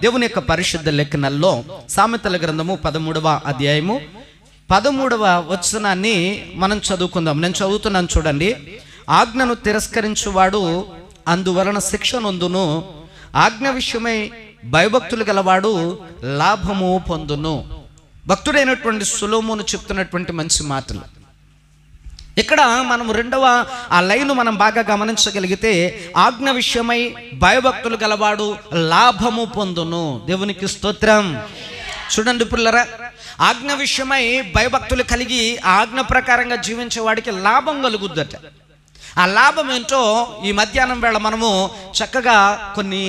దేవుని యొక్క పరిశుద్ధ లేఖనాల్లో సామెతల గ్రంథము 13వ అధ్యాయము 13వ వచనాన్ని మనం చదువుకుందాం. నేను చదువుతున్నాను చూడండి. ఆజ్ఞను తిరస్కరించువాడు అందువలన శిక్ష నొందును, ఆజ్ఞ విషయమై భయభక్తులు గలవాడు లాభము పొందును. భక్తుడైనటువంటి సొలొమోను చెప్తున్నటువంటి మంచి మాటలు. ఇక్కడ మనం రెండవ ఆ లైన్ మనం బాగా గమనించగలిగితే, ఆజ్ఞ విషయమై భయభక్తులు గలవాడు లాభము పొందును. దేవునికి స్తోత్రం. చూడండి పిల్లరా, ఆజ్ఞ విషయమై భయభక్తులు కలిగి ఆజ్ఞ ప్రకారంగా జీవించే వాడికి లాభం కలుగుద్దట. ఆ లాభం ఏంటో ఈ మధ్యాహ్నం వేళ మనము చక్కగా కొన్ని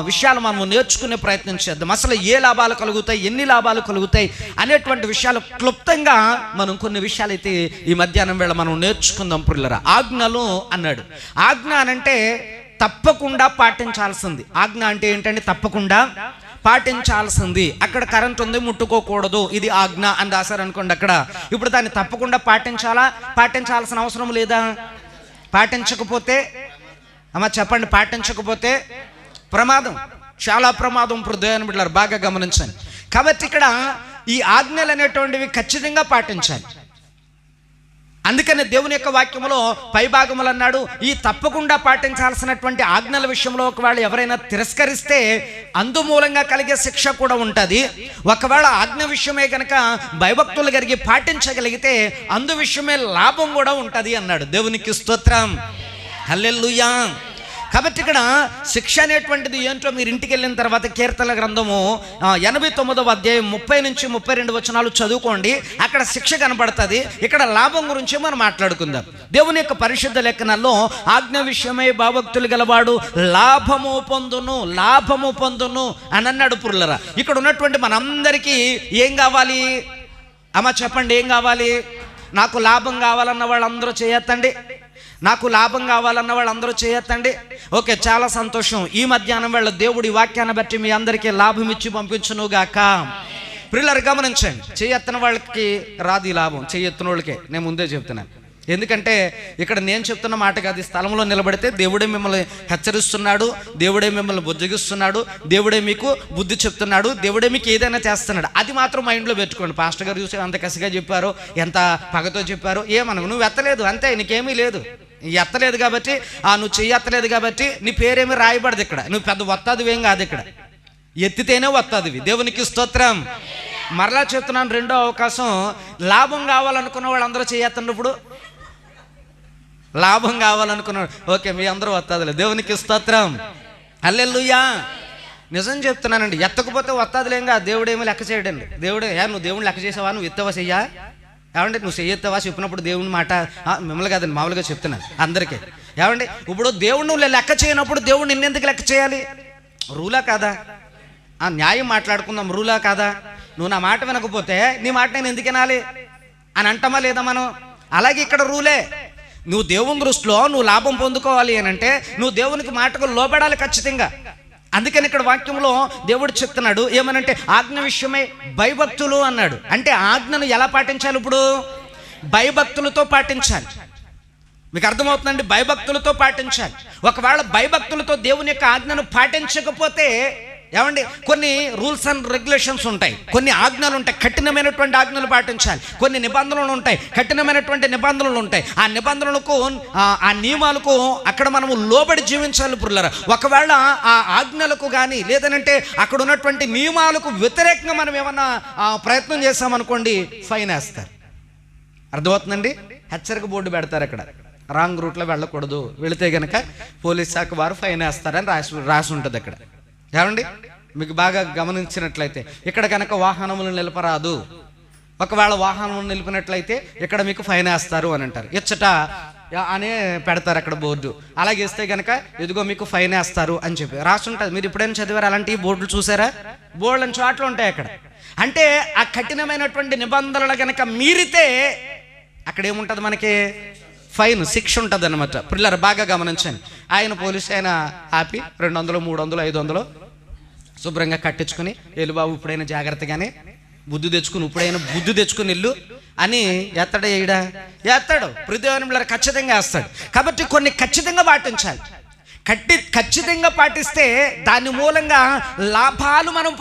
విషయాలు మనము నేర్చుకునే ప్రయత్నం చేద్దాం. అసలు ఏ లాభాలు కలుగుతాయి, ఎన్ని లాభాలు కలుగుతాయి అనేటువంటి విషయాలు క్లుప్తంగా మనం కొన్ని విషయాలు అయితే ఈ మధ్యాహ్నం వేళ మనం నేర్చుకుందాం. పిల్లరా, ఆజ్ఞలు అన్నాడు. ఆజ్ఞ అనంటే తప్పకుండా పాటించాల్సింది. ఆజ్ఞ అంటే ఏంటంటే తప్పకుండా పాటించాల్సింది. అక్కడ కరెంట్ ఉంది, ముట్టుకోకూడదు, ఇది ఆజ్ఞ అని రాశారు అనుకోండి. అక్కడ ఇప్పుడు దాన్ని తప్పకుండా పాటించాల్సిన అవసరం లేదా? పాటించకపోతే అమ్మ చెప్పండి, పాటించకపోతే ప్రమాదం, చాలా ప్రమాదం. హృదయాన్ని బిడ్డలారా బాగా గమనించండి. కాబట్టి ఇక్కడ ఈ ఆజ్ఞలు అనేటువంటివి ఖచ్చితంగా పాటించాలి. అందుకనే దేవుని యొక్క వాక్యంలో పైభాగములు అన్నాడు, ఈ తప్పకుండా పాటించాల్సినటువంటి ఆజ్ఞల విషయంలో ఒకవేళ ఎవరైనా తిరస్కరిస్తే అందుమూలంగా కలిగే శిక్ష కూడా ఉంటుంది. ఒకవేళ ఆజ్ఞ విషయమే కనుక భయభక్తులు కలిగి పాటించగలిగితే అందు విషయమే లాభం కూడా ఉంటుంది అన్నాడు. దేవునికి స్తోత్రం, హల్లెలూయా. కాబట్టి ఇక్కడ శిక్ష అనేటువంటిది ఏంటో మీరు ఇంటికి వెళ్ళిన తర్వాత కీర్తనల గ్రంథము 89వ అధ్యాయం 30 నుంచి 32 వచనాలు చదువుకోండి. అక్కడ శిక్ష కనబడుతుంది. ఇక్కడ లాభం గురించి మనం మాట్లాడుకుందాం. దేవుని యొక్క పరిశుద్ధ లేఖనాల్లో ఆజ్ఞ విషయమై భయభక్తులు గలవాడు లాభము పొందును అని అన్నాడు. పురులరా, ఇక్కడ ఉన్నటువంటి మనందరికీ ఏం కావాలి అమ్మ చెప్పండి, ఏం కావాలి? నాకు లాభం కావాలన్న వాళ్ళందరూ చేయొద్దండి. నాకు లాభం కావాలన్న వాళ్ళందరూ చేయొద్దండి. ఓకే, చాలా సంతోషం. ఈ మధ్యాహ్నం వేళ దేవుడి వాక్యాన్ని బట్టి మీ అందరికీ లాభం ఇచ్చి పంపించునుగాక. ప్రియులారా గమనించండి, చేయెత్తని వాళ్ళకి రాదు ఈ లాభం, చేయెత్తని వాళ్ళకే నేను ముందే చెప్తున్నాను. ఎందుకంటే ఇక్కడ నేను చెప్తున్న మాట కాదు. ఈ స్థలంలో నిలబడితే దేవుడే మిమ్మల్ని హెచ్చరిస్తున్నాడు, దేవుడే మిమ్మల్ని బుజ్జగిస్తున్నాడు, దేవుడే మీకు బుద్ధి చెప్తున్నాడు, దేవుడే మీకు ఏదైనా చేస్తున్నాడు. అది మాత్రం మైండ్లో పెట్టుకోండి. పాస్టర్ గారు చూసి ఎంత కసిగా చెప్పారో, ఎంత పగతో చెప్పారో ఏమనవు, నువ్వు ఎత్తలేదు అంతే, నీకేమీ లేదు. ఎత్తలేదు కాబట్టి నువ్వు చెయ్యెత్తలేదు కాబట్టి నీ పేరేమీ రాయబడదు. ఇక్కడ నువ్వు పెద్ద వత్తాదివేం కాదు, ఇక్కడ ఎత్తితేనే వత్తాదివి. దేవునికి స్తోత్రం. మరలా చెప్తున్నాను, రెండో అవకాశం. లాభం కావాలనుకున్న వాళ్ళందరూ చేయెత్తన్నప్పుడు, లాభం కావాలనుకున్నాడు ఓకే, మీ అందరూ వత్తాదిలే. దేవునికి స్తోత్రం, హల్లెలూయా. నిజం చెప్తున్నానండి, ఎత్తకపోతే వత్తాదిలేంగా దేవుడేమీ లెక్క చేయడండి. దేవుడే నువ్వు దేవుని లెక్క చేసావా, నువ్వు ఎత్తవా చెయ్యా? ఏమంటే నువ్వు చెయ్యెత్తవా చెప్పినప్పుడు దేవుని మాట మిమ్మల్ని కాదండి, మామూలుగా చెప్తున్నాను అందరికీ. ఏమండి ఇప్పుడు దేవుడు నువ్వు లెక్క చేయనప్పుడు దేవుడు నిన్నెందుకు లెక్క చేయాలి? రూలా కాదా? న్యాయం మాట్లాడుకుందాం, రూలా కాదా? నువ్వు నా మాట వినకపోతే నీ మాట నేను ఎందుకు వినాలి అని అంటామా లేదా మనం? అలాగే ఇక్కడ రూలే. నువ్వు దేవుని దృష్టిలో నువ్వు లాభం పొందుకోవాలి అని అంటే నువ్వు దేవునికి మాటకు లోబడాలి ఖచ్చితంగా. అందుకని ఇక్కడ వాక్యంలో దేవుడు చెప్తున్నాడు ఏమనంటే ఆజ్ఞ విషయమై భయభక్తులు అన్నాడు. అంటే ఆజ్ఞను ఎలా పాటించాలి? ఇప్పుడు భయభక్తులతో పాటించాలి. మీకు అర్థమవుతుందండి? భయభక్తులతో పాటించాలి. ఒకవేళ భయభక్తులతో దేవుని యొక్క ఆజ్ఞను పాటించకపోతే ఏమండి కొన్ని రూల్స్ అండ్ రెగ్యులేషన్స్ ఉంటాయి, కొన్ని ఆజ్ఞలు ఉంటాయి, కఠినమైనటువంటి ఆజ్ఞలు పాటించాలి. కొన్ని నిబంధనలు ఉంటాయి, కఠినమైనటువంటి నిబంధనలు ఉంటాయి. ఆ నిబంధనలకు ఆ నియమాలకు అక్కడ మనము లోబడి జీవించాలి. పురులరా, ఒకవేళ ఆ ఆజ్ఞలకు కానీ లేదనంటే అక్కడ ఉన్నటువంటి నియమాలకు వ్యతిరేకంగా మనం ఏమన్నా ప్రయత్నం చేస్తామనుకోండి, ఫైన్ వేస్తారు. అర్థమవుతుందండి? హెచ్చరిక బోర్డు పెడతారు అక్కడ, రాంగ్ రూట్లో వెళ్ళకూడదు, వెళితే కనుక పోలీస్ శాఖ వారు ఫైన్ వేస్తారని రాసి ఉంటుంది అక్కడ. ఏమండి మీకు బాగా గమనించినట్లయితే ఇక్కడ కనుక వాహనములు నిలపరాదు, ఒకవేళ వాహనం నిలిపినట్లయితే ఇక్కడ మీకు ఫైన్ వేస్తారు అని అంటారు. ఇచ్చట అనే పెడతారు అక్కడ బోర్డు. అలాగే ఇస్తే కనుక ఇదిగో మీకు ఫైన్ వేస్తారు అని చెప్పి రాసి ఉంటుంది. మీరు ఎప్పుడైనా చదివారు అలాంటి బోర్డులు చూసారా? బోర్డుల చోట్ల ఉంటాయి అక్కడ. అంటే ఆ కఠినమైనటువంటి నిబంధనలు కనుక మీరితే అక్కడ ఏముంటుంది? మనకి ఫైన్, శిక్ష ఉంటుంది అనమాట. పిల్లలు బాగా గమనించండి. ఆయన పోలీసు ఆయన ఆపి 200, 300, 500 శుభ్రంగా కట్టించుకుని వెళ్ళు బాబు, ఇప్పుడైనా జాగ్రత్తగానే బుద్ధి తెచ్చుకుని ఇల్లు అని ఎత్తడా? ఎత్తాడు. ప్రతివారం ఖచ్చితంగా వేస్తాడు. కాబట్టి కొన్ని ఖచ్చితంగా పాటించాలి. ఖచ్చితంగా పాటిస్తే దాని మూలంగా లాభాలు మనం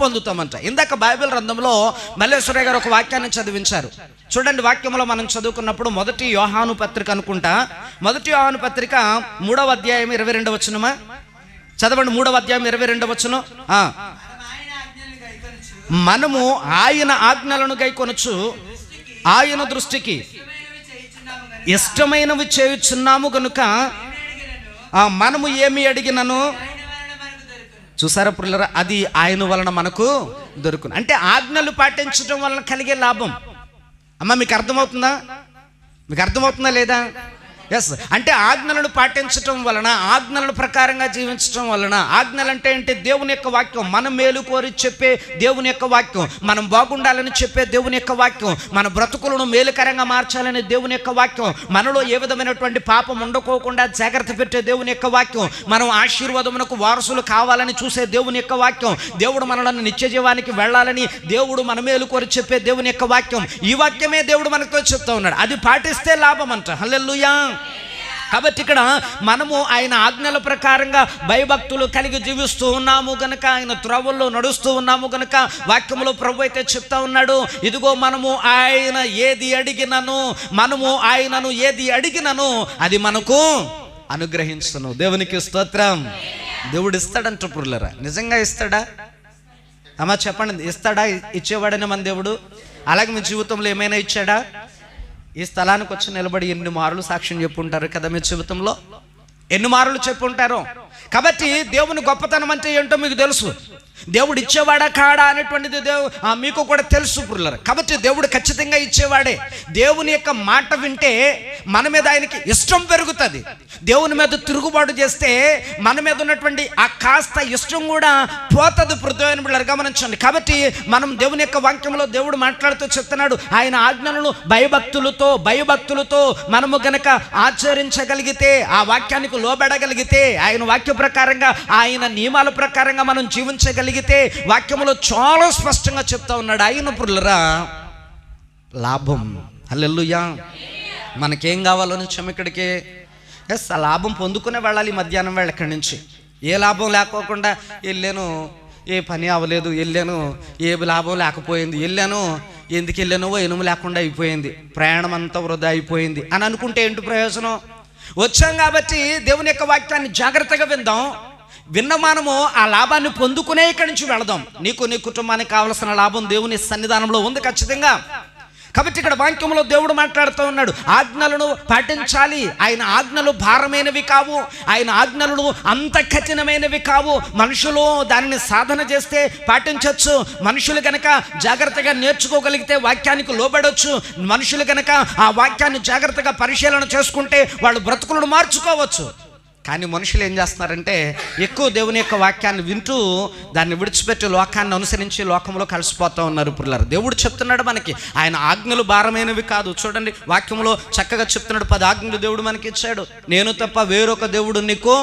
పొందుతామంట. ఇందాక బైబిల్ గ్రంథంలో మల్లేశ్వరయ్య గారు ఒక వాక్యాన్ని చదివించారు. చూడండి, వాక్యంలో మనం చదువుకున్నప్పుడు మొదటి యోహాను పత్రిక అనుకుంటా, మొదటి యోహాను పత్రిక 3వ అధ్యాయం 22వ వచనమా చదవండి. 3వ అధ్యాయం 22వ వచనం. మనము ఆయన ఆజ్ఞలను గైకొనొచ్చు, ఆయన దృష్టికి ఇష్టమైనవి చేయుచున్నాము గనుక మనము ఏమి అడిగినను, చూసారా పుల్లరా, అది ఆయన వలన మనకు దొరుకును. అంటే ఆజ్ఞలు పాటించడం వలన కలిగే లాభం. అమ్మ మీకు అర్థమవుతుందా లేదా? ఎస్, అంటే ఆజ్ఞలను పాటించటం వలన, ఆజ్ఞలను ప్రకారంగా జీవించటం వలన, ఆజ్ఞలు అంటే ఏంటి? దేవుని యొక్క వాక్యం, మనం మేలు కోరి చెప్పే దేవుని యొక్క వాక్యం, మనం బాగుండాలని చెప్పే దేవుని యొక్క వాక్యం, మన బ్రతుకులను మేలుకరంగా మార్చాలనే దేవుని యొక్క వాక్యం, మనలో ఏ విధమైనటువంటి పాపం ఉండకోకుండా జాగ్రత్త పెట్టే దేవుని యొక్క వాక్యం, మనం ఆశీర్వాదమునకు వారసులు కావాలని చూసే దేవుని యొక్క వాక్యం, దేవుడు మనలను నిత్య జీవానికి వెళ్ళాలని దేవుడు మన మేలు కోరి చెప్పే దేవుని యొక్క వాక్యం, ఈ వాక్యమే దేవుడు మనతో చెప్తా ఉన్నాడు. అది పాటిస్తే లాభం అంట. హల్లెలూయా. కాబట్టి ఇక్కడ మనము ఆయన ఆజ్ఞల ప్రకారంగా భయభక్తులు కలిగి జీవిస్తూ ఉన్నాము గనక, ఆయన త్రోవల్లో నడుస్తూ ఉన్నాము గనక, వాక్యంలో ప్రభు అయితే చెప్తా ఉన్నాడు, ఇదిగో మనము ఆయనను ఏది అడిగినను అది మనకు అనుగ్రహించును. దేవునికి స్తోత్రం. దేవుడు ఇస్తాడంట పుర్లరా. నిజంగా ఇస్తాడా? అమ్మా చెప్పండి, ఇస్తాడా? ఇచ్చేవాడనే మన దేవుడు. అలాగే మీ జీవితంలో ఏమైనా ఇచ్చాడా? ఈ స్థలానికి వచ్చి నిలబడి ఎన్ని మార్లు సాక్ష్యం చెప్పుంటారు కదా మీ జీవితంలో, ఎన్ని మార్లు చెప్పుంటారో. కాబట్టి దేవుని గొప్పతనం అంటే ఏంటో మీకు తెలుసు. దేవుడు ఇచ్చేవాడా కాడా అనేటువంటిది మీకు కూడా తెలుసు పుర్లరు. కాబట్టి దేవుడు ఖచ్చితంగా ఇచ్చేవాడే. దేవుని యొక్క మాట వింటే మన మీద ఆయనకి ఇష్టం పెరుగుతుంది. దేవుని మీద తిరుగుబాటు చేస్తే మన మీద ఉన్నటువంటి ఆ కాస్త ఇష్టం కూడా పోతుంది. పృథ్వీని బిళ్ళరు గమనించండి. కాబట్టి మనం దేవుని యొక్క వాక్యంలో దేవుడు మాట్లాడుతూ చెప్తున్నాడు, ఆయన ఆజ్ఞలను భయభక్తులతో మనము గనక ఆచరించగలిగితే, ఆ వాక్యానికి లోబడగలిగితే, ఆయన వాక్య ప్రకారంగా, ఆయన నియమాల ప్రకారంగా మనం జీవించగలిగితే, వాక్యములో చాలా స్పష్టంగా చెప్తా ఉన్నాడు ఆయన పుర్లరా లాభం. హల్లెలూయా. మనకేం కావాలో నిత్యం ఇక్కడికి ఎస్ ఆ లాభం పొందుకునే వెళ్ళాలి. మధ్యాహ్నం వేళ ఇక్కడి నుంచి ఏ లాభం లేకోకుండా వెళ్ళాను, ఏ పని అవ్వలేదు, వెళ్ళాను, ఏ లాభం లేకపోయింది, వెళ్ళాను, ఎందుకు వెళ్ళానో ఎనుము లేకుండా అయిపోయింది, ప్రయాణం అంతా వృధా అయిపోయింది అని అనుకుంటే ఏంటి ప్రయోజనం? వచ్చాం కాబట్టి దేవుని యొక్క వాక్యాన్ని జాగ్రత్తగా విందాం. విన్న మనము ఆ లాభాన్ని పొందుకునే ఇక్కడి నుంచి వెళదాం. నీకు నీ కుటుంబానికి కావలసిన లాభం దేవుని సన్నిధానంలో ఉంది ఖచ్చితంగా. కాబట్టి ఇక్కడ వాక్యంలో దేవుడు మాట్లాడుతూ ఉన్నాడు, ఆజ్ఞలను పాటించాలి. ఆయన ఆజ్ఞలు భారమైనవి కావు, ఆయన ఆజ్ఞలు అంత కఠినమైనవి కావు. మనుషులు దానిని సాధన చేస్తే పాటించవచ్చు. మనుషులు కనుక జాగ్రత్తగా నేర్చుకోగలిగితే వాక్యానికి లోబడవచ్చు. మనుషులు కనుక ఆ వాక్యాన్ని జాగ్రత్తగా పరిశీలన చేసుకుంటే వాళ్ళు బ్రతుకులను మార్చుకోవచ్చు. కానీ మనుషులు ఏం చేస్తున్నారంటే ఎక్కువ దేవుని యొక్క వాక్యాన్ని వింటూ దాన్ని విడిచిపెట్టి లోకాన్ని అనుసరించి లోకంలో కలిసిపోతూ ఉన్నారు. పుర్లారు దేవుడు చెప్తున్నాడు మనకి, ఆయన ఆజ్ఞలు భారమైనవి కాదు. చూడండి వాక్యంలో చక్కగా చెప్తున్నాడు, 10 ఆజ్ఞలు దేవుడు మనకి ఇచ్చాడు. నేను తప్ప వేరొక దేవుడు నీకు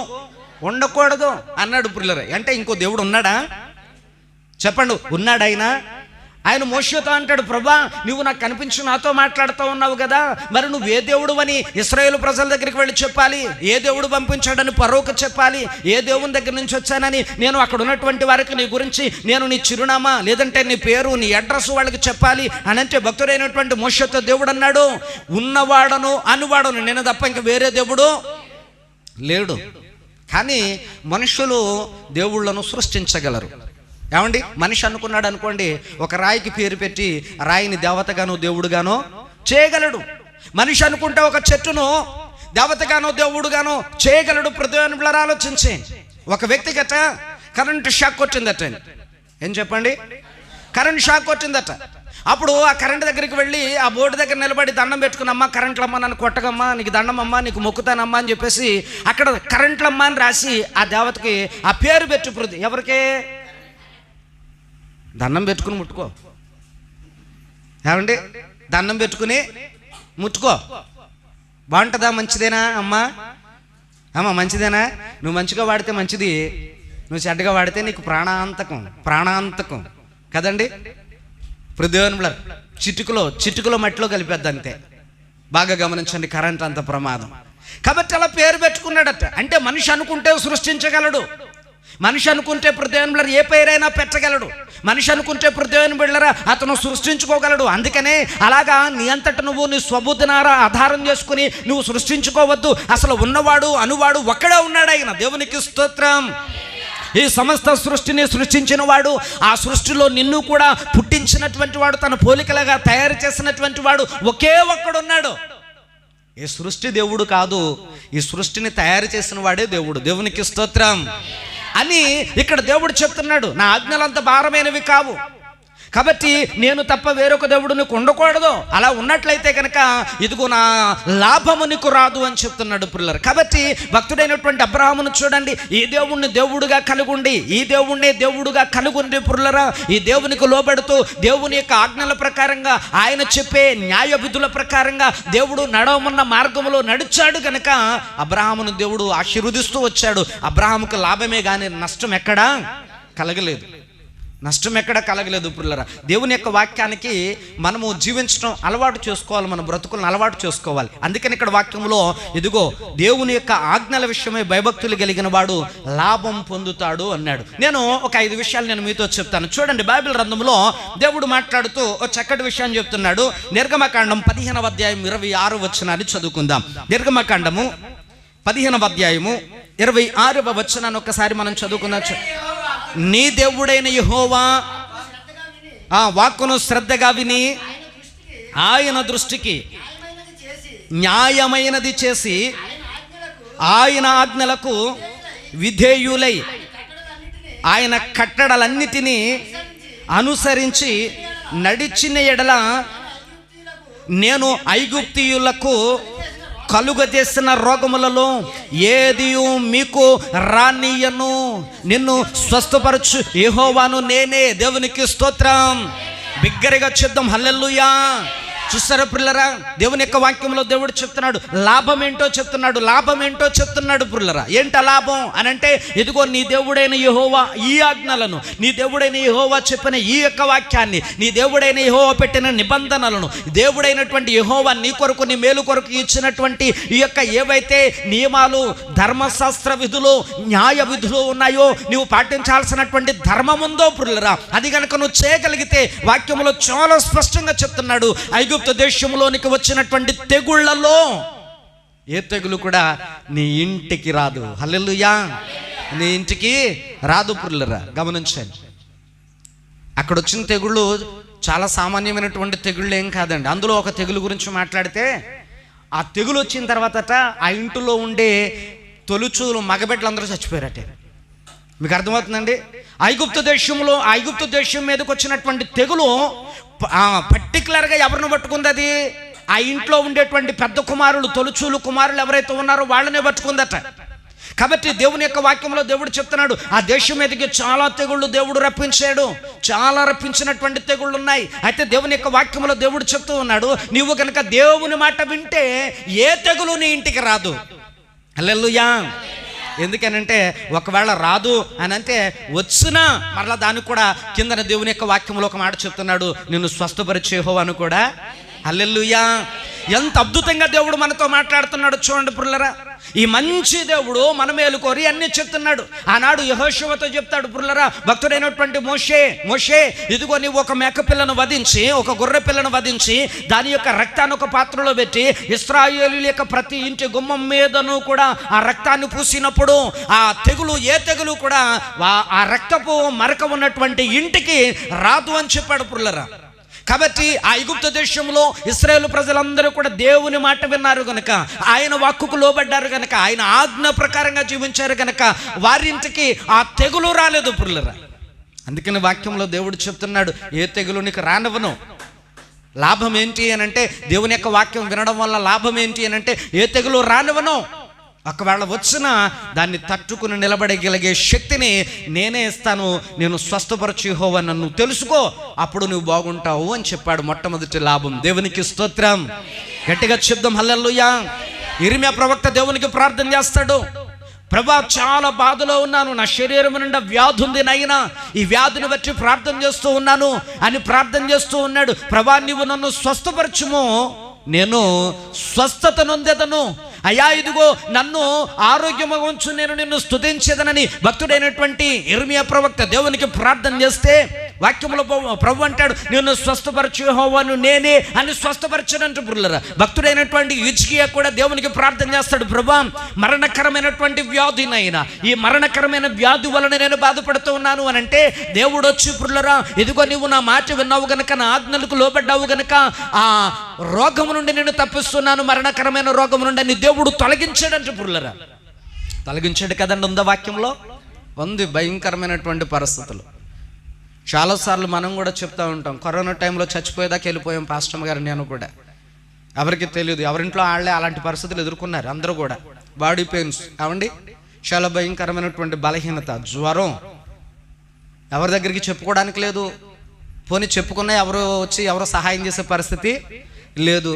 ఉండకూడదు అన్నాడు. పుర్లారు అంటే ఇంకో దేవుడు ఉన్నాడా? చెప్పండి, ఉన్నాడు ఆయన మోషేతో అంటాడు, ప్రభా నువ్వు నాకు కనిపించి నాతో మాట్లాడుతూ ఉన్నావు కదా, మరి నువ్వు ఏ దేవుడు అని ఇశ్రాయేలు ప్రజల దగ్గరికి వెళ్ళి చెప్పాలి, ఏ దేవుడు పంపించాడని ఫరోకు చెప్పాలి, ఏ దేవుని దగ్గర నుంచి వచ్చానని నేను అక్కడ ఉన్నటువంటి వారికి నీ గురించి నేను నీ చిరునామా లేదంటే నీ పేరు నీ అడ్రస్ వాళ్ళకి చెప్పాలి అని అంటే భక్తుడైనటువంటి మోషేతో దేవుడు అన్నాడు, ఉన్నవాడను అనువాడను నేను తప్ప ఇంక వేరే దేవుడు లేడు. కానీ మనుషులు దేవుళ్ళను సృష్టించగలరు. ఏమండి, మనిషి అనుకున్నాడు అనుకోండి, ఒక రాయికి పేరు పెట్టి రాయిని దేవతగానో దేవుడుగానో చేయగలడు. మనిషి అనుకుంటే ఒక చెట్టును దేవతగానో దేవుడుగానో చేయగలడు. పృథ్వీని బిళ్ళరు ఆలోచించి, ఒక వ్యక్తి గట కరెంటు షాక్ కొట్టిందట. ఏం చెప్పండి? కరెంట్ షాక్ కొట్టిందట. అప్పుడు ఆ కరెంట్ దగ్గరికి వెళ్ళి ఆ బోర్డు దగ్గర నిలబడి దండం పెట్టుకున్నమ్మా, కరెంట్లమ్మ నన్ను కొట్టగమ్మా, నీకు దండమమ్మా, నీకు మొక్కుతానమ్మా అని చెప్పేసి అక్కడ కరెంట్లమ్మ అని రాసి ఆ దేవతకి ఆ పేరు పెట్టి పృథ్వీ ఎవరికే దండం పెట్టుకుని ముట్టుకో. ఏమండి, దండం పెట్టుకుని ముట్టుకో. బాగుంటుందా? మంచిదేనా అమ్మా? మంచిదేనా? నువ్వు మంచిగా వాడితే మంచిది, నువ్వు చెడ్డగా వాడితే నీకు ప్రాణాంతకం కదండి. పృథ్వీని చిటుకులో మట్టిలో కలిపేద్ది అంతే. బాగా గమనించండి, కరెంట్ అంత ప్రమాదం. కాబట్టి అలా పేరు పెట్టుకున్నాడట. అంటే మనిషి అనుకుంటే సృష్టించగలడు, మనిషి అనుకుంటే హృదయంలో ఏ పేరైనా పెట్టగలడు, మనిషి అనుకుంటే హృదయం బిళ్ళరా అతను సృష్టించుకోగలడు. అందుకనే అలాగా నీ అంతట నువ్వు నీ స్వబుద్ధినారా ఆధారం చేసుకుని నువ్వు సృష్టించుకోవద్దు. అసలు ఉన్నవాడు అనువాడు ఒక్కడే ఉన్నాడు ఆయన. దేవునికి స్తోత్రం. ఈ సమస్త సృష్టిని సృష్టించిన వాడు, ఆ సృష్టిలో నిన్ను కూడా పుట్టించినటువంటి వాడు, తన పోలికలుగా తయారు చేసినటువంటి వాడు ఒకే ఒక్కడున్నాడు. ఈ సృష్టి దేవుడు కాదు, ఈ సృష్టిని తయారు చేసిన వాడే దేవుడు. దేవునికి స్తోత్రం అని ఇక్కడ దేవుడు చెప్తున్నాడు. నా ఆజ్ఞలంత భారమైనవి కావు, కాబట్టి నేను తప్ప వేరొక దేవుడు నీకు ఉండకూడదు. అలా ఉన్నట్లయితే కనుక ఇదిగో నా లాభము నీకు రాదు అని చెప్తున్నాడు పిల్లలు. కాబట్టి భక్తుడైనటువంటి అబ్రహామును చూడండి, ఈ దేవుణ్ణి దేవుడుగా కలుగుండి, ఈ దేవుణ్ణి దేవుడుగా కలుగుండి పుల్లరా, ఈ దేవునికి లోబడుతూ దేవుని యొక్క ఆజ్ఞల ప్రకారంగా ఆయన చెప్పే న్యాయ విధుల ప్రకారంగా దేవుడు నడవమన్న మార్గంలో నడిచాడు కనుక అబ్రహామును దేవుడు ఆశీర్వదిస్తూ వచ్చాడు. అబ్రహాముకు లాభమే కానీ నష్టం ఎక్కడా కలగలేదు, నష్టం ఎక్కడ కలగలేదు పుల్లరా. దేవుని యొక్క వాక్యానికి మనము జీవించడం అలవాటు చేసుకోవాలి, మన బ్రతుకులను అలవాటు చేసుకోవాలి. అందుకని ఇక్కడ వాక్యంలో ఇదిగో దేవుని యొక్క ఆజ్ఞల విషయమై భయభక్తులు కలిగిన వాడు లాభం పొందుతాడు అన్నాడు. నేను ఒక 5 విషయాలు నేను మీతో చెప్తాను. చూడండి, బైబిల్ గ్రంథంలో దేవుడు మాట్లాడుతూ ఒక చక్కటి విషయాన్ని చెప్తున్నాడు. నిర్గమకాండం 15వ అధ్యాయం 26వ వచనాన్ని చదువుకుందాం. నిర్గమకాండము 15వ అధ్యాయము 26వ వచనాన్ని ఒకసారి మనం చదువుకుందాం. నీ దేవుడైన యెహోవా వాక్కును శ్రద్ధగా విని ఆయన దృష్టికి న్యాయమైనది చేసి ఆయన ఆజ్ఞలకు విధేయులై ఆయన కట్టడలన్నిటినీ అనుసరించి నడిచిన ఎడల నేను ఐగుప్తీయులకు కలుగజేసిన రోగములలో ఏది మీకు రానియను, నిన్ను స్వస్థపరచు యెహోవాను నేనే. దేవునికి స్తోత్రం. బిగ్గరగా చెప్దాం హల్లెలూయా. చూస్తారా పిల్లరా, దేవుని యొక్క వాక్యంలో దేవుడు చెప్తున్నాడు లాభం ఏంటో చెప్తున్నాడు, లాభం ఏంటో చెప్తున్నాడు పిల్లరా. ఏంట లాభం అని అంటే ఇదిగో నీ దేవుడైన యెహోవా ఈ ఆజ్ఞలను, నీ దేవుడైన యెహోవా చెప్పిన ఈ యొక్క వాక్యాన్ని, నీ దేవుడైన యెహోవా పెట్టిన నిబంధనలను, దేవుడైనటువంటి యెహోవా నీ కొరకు నీ మేలు కొరకు ఇచ్చినటువంటి ఈ యొక్క ఏవైతే నియమాలు, ధర్మశాస్త్ర విధులు, న్యాయ విధులు ఉన్నాయో, నువ్వు పాటించాల్సినటువంటి ధర్మం ఉందో పిల్లరా, అది కనుక నువ్వు చేయగలిగితే వాక్యంలో చాలా స్పష్టంగా చెప్తున్నాడు, ఐగుప్తు దేశంలోనికి వచ్చినటువంటి తెగుళ్లలో ఏ తెగులు కూడా నీ ఇంటికి రాదు. హల్లెలూయా. నీ ఇంటికి రాదు పుల్లరా. గమనించండి, అక్కడ వచ్చిన తెగుళ్ళు చాలా సామాన్యమైనటువంటి తెగుళ్ళు ఏం కాదండి. అందులో ఒక తెగులు గురించి మాట్లాడితే, ఆ తెగులు వచ్చిన తర్వాత ఆ ఇంటిలో ఉండే తొలుచూలు మగబిడ్డలందరూ చచ్చిపోయారట. మీకు అర్థమవుతుందండి? ఐగుప్తు దేశం మీదకి వచ్చినటువంటి తెగులు పర్టికులర్గా ఎవరిని పట్టుకుంది? అది ఆ ఇంట్లో ఉండేటువంటి పెద్ద కుమారులు, తొలుచూలు కుమారులు ఎవరైతే ఉన్నారో వాళ్ళనే పట్టుకుందట. కాబట్టి దేవుని యొక్క వాక్యంలో దేవుడు చెప్తున్నాడు, ఆ దేశం మీదకి చాలా తెగుళ్ళు దేవుడు రప్పించాడు, చాలా రప్పించినటువంటి తెగుళ్ళు ఉన్నాయి. అయితే దేవుని యొక్క వాక్యంలో దేవుడు చెప్తూ ఉన్నాడు, నీవు కనుక దేవుని మాట వింటే ఏ తెగులు నీ ఇంటికి రాదు. హల్లెలూయా. ఎందుకనంటే ఒకవేళ రాదు అని అంటే వచ్చినా మరలా దానికి కూడా కిందన దేవుని యొక్క వాక్యంలో ఒక మాట చెప్తున్నాడు, నిన్ను స్వస్థపరిచే యెహోవాను కూడా. హల్లెలూయా. ఎంత అద్భుతంగా దేవుడు మనతో మాట్లాడుతున్నాడు చూడండి పుల్లరా. ఈ మంచి దేవుడు మన మేలు కోరి అన్ని చెప్తున్నాడు. ఆనాడు యెహోషువతో చెప్తాడు పుల్లరా, భక్తుడైనటువంటి మోషే ఇదిగో నీవు ఒక మేక పిల్లను వధించి, ఒక గొర్రె పిల్లను వధించి, దాని యొక్క రక్తాన్ని ఒక పాత్రలో పెట్టి ఇశ్రాయేలీయుల యొక్క ప్రతి ఇంటి గుమ్మం మీదను కూడా ఆ రక్తాన్ని పూసినప్పుడు ఆ తెగులు, ఏ తెగులు కూడా ఆ రక్తపు మరక ఉన్నటువంటి ఇంటికి రాదు అని చెప్పాడు పుల్లరా. కాబట్టి ఆ ఐగుప్తు దేశంలో ఇశ్రాయేలు ప్రజలందరూ కూడా దేవుని మాట విన్నారు కనుక, ఆయన వాక్కుకు లోబడ్డారు కనుక, ఆయన ఆజ్ఞ ప్రకారంగా జీవించారు కనుక వారింటికి ఆ తెగులు రాలేదు పుల్లరా. అందుకని వాక్యంలో దేవుడు చెప్తున్నాడు, ఏ తెగులు నీకు రానివ్వను. లాభం ఏంటి అని అంటే, దేవుని యొక్క వాక్యం వినడం వల్ల లాభం ఏంటి అని అంటే, ఏ తెగులు రానివ్వను. ఒకవేళ వచ్చినా దాన్ని తట్టుకుని నిలబడగలిగే శక్తిని నేనే ఇస్తాను. నేను స్వస్థపరచు యెహోవా నన్ను తెలుసుకో, అప్పుడు నువ్వు బాగుంటావు అని చెప్పాడు. మొట్టమొదటి లాభం. దేవునికి స్తోత్రం. గట్టిగా చెప్దాం హల్లెలూయా. ఇర్మియా ప్రవక్త దేవునికి ప్రార్థన చేస్తాడు, ప్రభా చాలా బాధలో ఉన్నాను, నా శరీరం నిండా వ్యాధి ఉంది, నైనా ఈ వ్యాధిని బట్టి ప్రార్థన చేస్తూ ఉన్నాను అని ప్రార్థన చేస్తూ ఉన్నాడు. ప్రభా నీవు నన్ను స్వస్థపరచుము, నేను స్వస్థత నొందెదను. అయ్యా ఇదిగో నన్ను ఆరోగ్యంగా ఉంచు, నేను నిన్ను స్తుతించేదనని భక్తుడైనటువంటి ఇర్మియా ప్రవక్త దేవునికి ప్రార్థన చేస్తే వాక్యంలో ప్రభు అంటాడు, నిన్ను స్వస్థపరచు యెహోవాను నేనే అని స్వస్థపరచనంటూ పుల్లరా. భక్తుడైనటువంటి హిజ్కియా కూడా దేవునికి ప్రార్థన చేస్తాడు, ప్రభా మరణకరమైనటువంటి వ్యాధినైనా ఈ మరణకరమైన వ్యాధి వలన నేను బాధపడుతూ ఉన్నాను అని అంటే దేవుడు వచ్చి పుల్లరా, ఇదిగో నువ్వు నా మాట విన్నావు గనుక, నా ఆజ్ఞలకు లోబడ్డావు గనుక ఆ రోగము నుండి నేను తప్పిస్తున్నాను, మరణకరమైన రోగము నుండి అని దేవుడు తొలగించాడంటూ పుల్లరా. తొలగించాడు కదండి, ఉందా వాక్యంలో ఉంది. భయంకరమైనటువంటి పరిస్థితులు చాలాసార్లు మనం కూడా చెప్తూ ఉంటాం, కరోనా టైంలో చచ్చిపోయేదాకా వెళ్ళిపోయాం పాస్టమ్ గారు నేను కూడా. ఎవరికి తెలియదు, ఎవరింట్లో వాళ్ళే అలాంటి పరిస్థితులు ఎదుర్కొన్నారు అందరూ కూడా. బాడీ పెయిన్స్ అవండి, చాలా భయంకరమైనటువంటి బలహీనత, జ్వరం, ఎవరి దగ్గరికి చెప్పుకోవడానికి లేదు. పోనీ చెప్పుకున్నా ఎవరు వచ్చి ఎవరు సహాయం చేసే పరిస్థితి లేదు.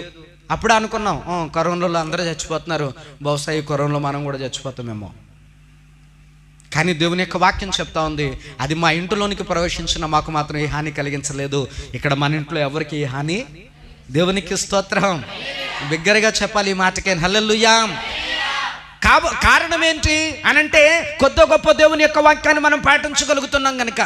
అప్పుడు అనుకున్నాం కరోనాలో అందరూ చచ్చిపోతున్నారు, బహుశా ఈ కరోనాలో మనం కూడా చచ్చిపోతామేమో. కానీ దేవుని యొక్క వాక్యం చెప్తా ఉంది, అది మా ఇంటిలోనికి ప్రవేశించిన మాకు మాత్రం ఏ హాని కలిగించలేదు. ఇక్కడ మన ఇంట్లో ఎవరికి ఏ హాని, దేవునికి స్తోత్రం. బిగ్గరగా చెప్పాలి ఈ మాటకే హల్లెలూయా. కారణం ఏంటి అనంటే కొద్ది గొప్ప దేవుని యొక్క వాక్యాన్ని మనం పాటించగలుగుతున్నాం గనక,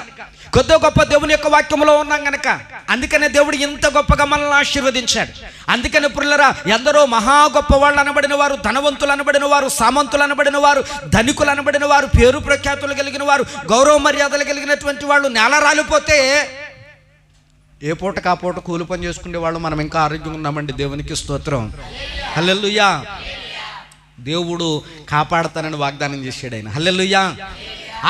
కొద్ది గొప్ప దేవుని యొక్క వాక్యంలో ఉన్నాం గనక, అందుకనే దేవుడు ఇంత గొప్పగా మనల్ని ఆశీర్వదించాడు. అందుకని పుల్లరా, ఎందరో మహా గొప్ప వాళ్ళు అనబడిన వారు, ధనవంతులు అనబడిన వారు, సామంతులు అనబడిన వారు, ధనికులు అనబడిన వారు, పేరు ప్రఖ్యాతులు కలిగిన వారు, గౌరవ మర్యాదలు కలిగినటువంటి వాళ్ళు నేల రాలిపోతే ఏ పూటకు ఆ పూట కూలి పని చేసుకునే వాళ్ళు మనం ఇంకా ఆరోగ్యంగా ఉన్నామండి. దేవునికి స్తోత్రం హల్లెలూయా. దేవుడు కాపాడతానని వాగ్దానం చేశాడు ఆయన. హల్లెలూయా.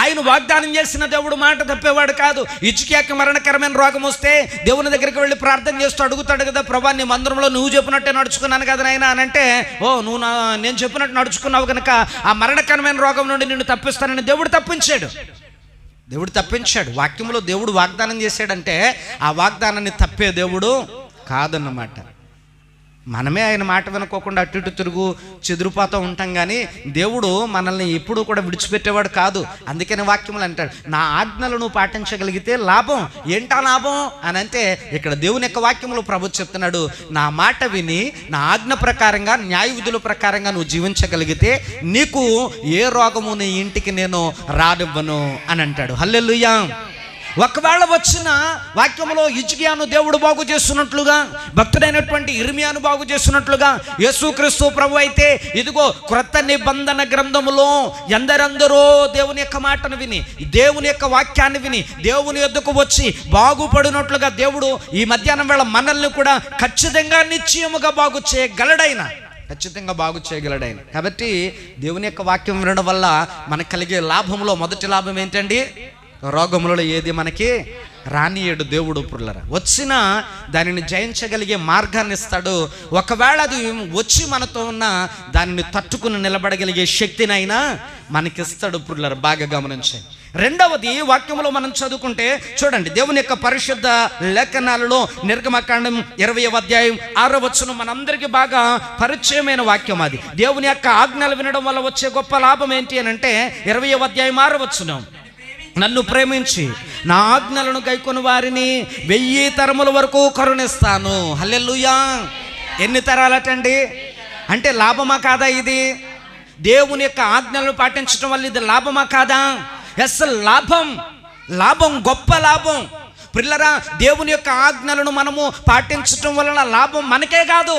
ఆయన వాగ్దానం చేసిన దేవుడు మాట తప్పేవాడు కాదు. హిజ్కియాకి మరణకరమైన రోగం వస్తే దేవుని దగ్గరికి వెళ్ళి ప్రార్థన చేస్తూ అడుగుతాడు కదా, ప్రభా నీ మందిరంలో నువ్వు చెప్పినట్టే నడుచుకున్నాను కదా నాయనా అని అంటే, నువ్వు నేను చెప్పినట్టు నడుచుకున్నావు కనుక ఆ మరణకరమైన రోగం నుండి నిన్ను తప్పిస్తానని దేవుడు తప్పించాడు. దేవుడు తప్పించాడు. వాక్యంలో దేవుడు వాగ్దానం చేశాడంటే ఆ వాగ్దానాన్ని తప్పే దేవుడు కాదన్నమాట. మనమే ఆయన మాట వినుకోకుండా అటు ఇటు తిరుగు చెదిరిపోతూ ఉంటాం, కానీ దేవుడు మనల్ని ఎప్పుడూ కూడా విడిచిపెట్టేవాడు కాదు. అందుకని వాక్యములు అంటాడు, నా ఆజ్ఞలను పాటించగలిగితే లాభం. ఏంటా లాభం అని అంటే ఇక్కడ దేవుని యొక్క వాక్యములు ప్రభు చెప్తున్నాడు, నా మాట విని నా ఆజ్ఞ ప్రకారంగా న్యాయ విధుల ప్రకారంగా నువ్వు జీవించగలిగితే నీకు ఏ రోగము నీ ఇంటికి నేను రానివ్వను అని అంటాడు. హల్లెలూయా. ఒకవేళ వచ్చిన వాక్యంలో హిజ్కియాను దేవుడు బాగు చేస్తున్నట్లుగా, భక్తుడైనటువంటి ఇర్మియాను బాగు చేస్తున్నట్లుగా, యేసుక్రీస్తు ప్రభు అయితే ఇదిగో క్రొత్త నిబంధన గ్రంథములో ఎందరందరో దేవుని యొక్క మాటను విని, దేవుని యొక్క వాక్యాన్ని విని దేవుని యొద్దకు వచ్చి బాగుపడినట్లుగా దేవుడు ఈ మధ్యాహ్నం వేళ మనల్ని కూడా ఖచ్చితంగా నిశ్చయముగా బాగు చేయగలడైన, ఖచ్చితంగా బాగు చేయగలడైన. కాబట్టి దేవుని యొక్క వాక్యం వినడం వల్ల మనకు కలిగే లాభంలో మొదటి లాభం ఏంటండి, రోగములలో ఏది మనకి రానియడు దేవుడు. పుల్లరా వచ్చిన దానిని జయించగలిగే మార్గాన్ని ఇస్తాడు. ఒకవేళ అది వచ్చి మనతో ఉన్న దానిని తట్టుకుని నిలబడగలిగే శక్తినైనా మనకిస్తాడు. పుల్లరా బాగా గమనించండి. రెండవది వాక్యంలో మనం చదువుకుంటే చూడండి, దేవుని యొక్క పరిశుద్ధ లేఖనాలలో నిర్గమకాండం 20వ అధ్యాయం 6వ వచనం మనందరికీ బాగా పరిచయమైన వాక్యం. అది దేవుని యొక్క ఆజ్ఞలు వినడం వల్ల వచ్చే గొప్ప లాభం ఏంటి అని అంటే 20వ అధ్యాయం 6వ వచనం, నన్ను ప్రేమించి నా ఆజ్ఞలను గైకొని వారిని 1000 తరముల వరకు కరుణిస్తాను. హల్లెలూయా. ఎన్ని తరాలటండి అంటే లాభమా కాదా ఇది? దేవుని యొక్క ఆజ్ఞలను పాటించడం వల్ల ఇది లాభమా కాదా? అసలు లాభం గొప్ప లాభం. పిల్లరా, దేవుని యొక్క ఆజ్ఞలను మనము పాటించడం వలన లాభం మనకే కాదు,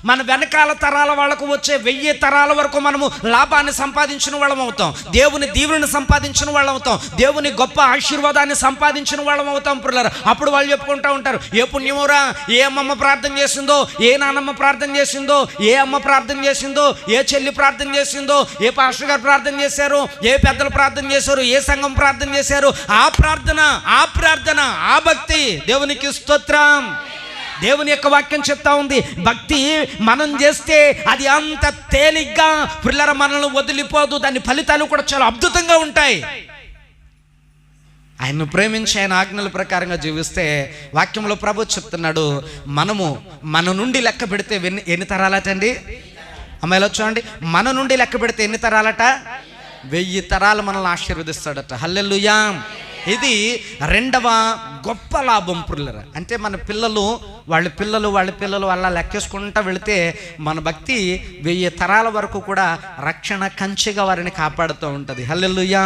మన వెనకాల తరాల వాళ్ళకు వచ్చే 1000 తరాల వరకు మనము లాభాన్ని సంపాదించిన వాళ్ళం అవుతాం, దేవుని దీవుని సంపాదించిన వాళ్ళం అవుతాం, దేవుని గొప్ప ఆశీర్వాదాన్ని సంపాదించిన వాళ్ళం అవుతాం. పిల్లలు అప్పుడు వాళ్ళు చెప్పుకుంటూ ఉంటారు, ఏ పుణ్యమురా, ఏ అమ్మమ్మ ప్రార్థన చేసిందో, ఏ నాన్నమ్మ ప్రార్థన చేసిందో, ఏ అమ్మ ప్రార్థన చేసిందో, ఏ చెల్లి ప్రార్థన చేసిందో, ఏ పాస్టర్ గారు ప్రార్థన చేశారు, ఏ పెద్దలు ప్రార్థన చేశారు, ఏ సంఘం ప్రార్థన చేశారు, ఆ ప్రార్థన ఆ భక్తి దేవునికి స్తోత్రం. దేవుని యొక్క వాక్యం చెప్తా ఉంది, భక్తి మనం చేస్తే అది అంత తేలిగ్గా పిల్లల మనల్ని వదిలిపోదు, దాని ఫలితాలు కూడా చాలా అద్భుతంగా ఉంటాయి. ఆయన్ను ప్రేమించి ఆయన ఆజ్ఞల ప్రకారంగా జీవిస్తే వాక్యంలో ప్రభు చెప్తున్నాడు, మన నుండి లెక్క పెడితే ఎన్ని తరాలటండి అమ్మాయిలో చూడండి, మన నుండి లెక్క పెడితే ఎన్ని తరాలట? 1000 తరాలు మనల్ని ఆశీర్వదిస్తాడట. హల్లెలూయా. ఇది రెండవ గొప్ప లాభం ప్రియులారా. అంటే మన పిల్లలు వాళ్ళ పిల్లలు అలా లెక్కేసుకుంటూ వెళితే మన భక్తి 1000 తరాల వరకు కూడా రక్షణ కంచెగా వారిని కాపాడుతూ ఉంటుంది. హల్లెలూయా.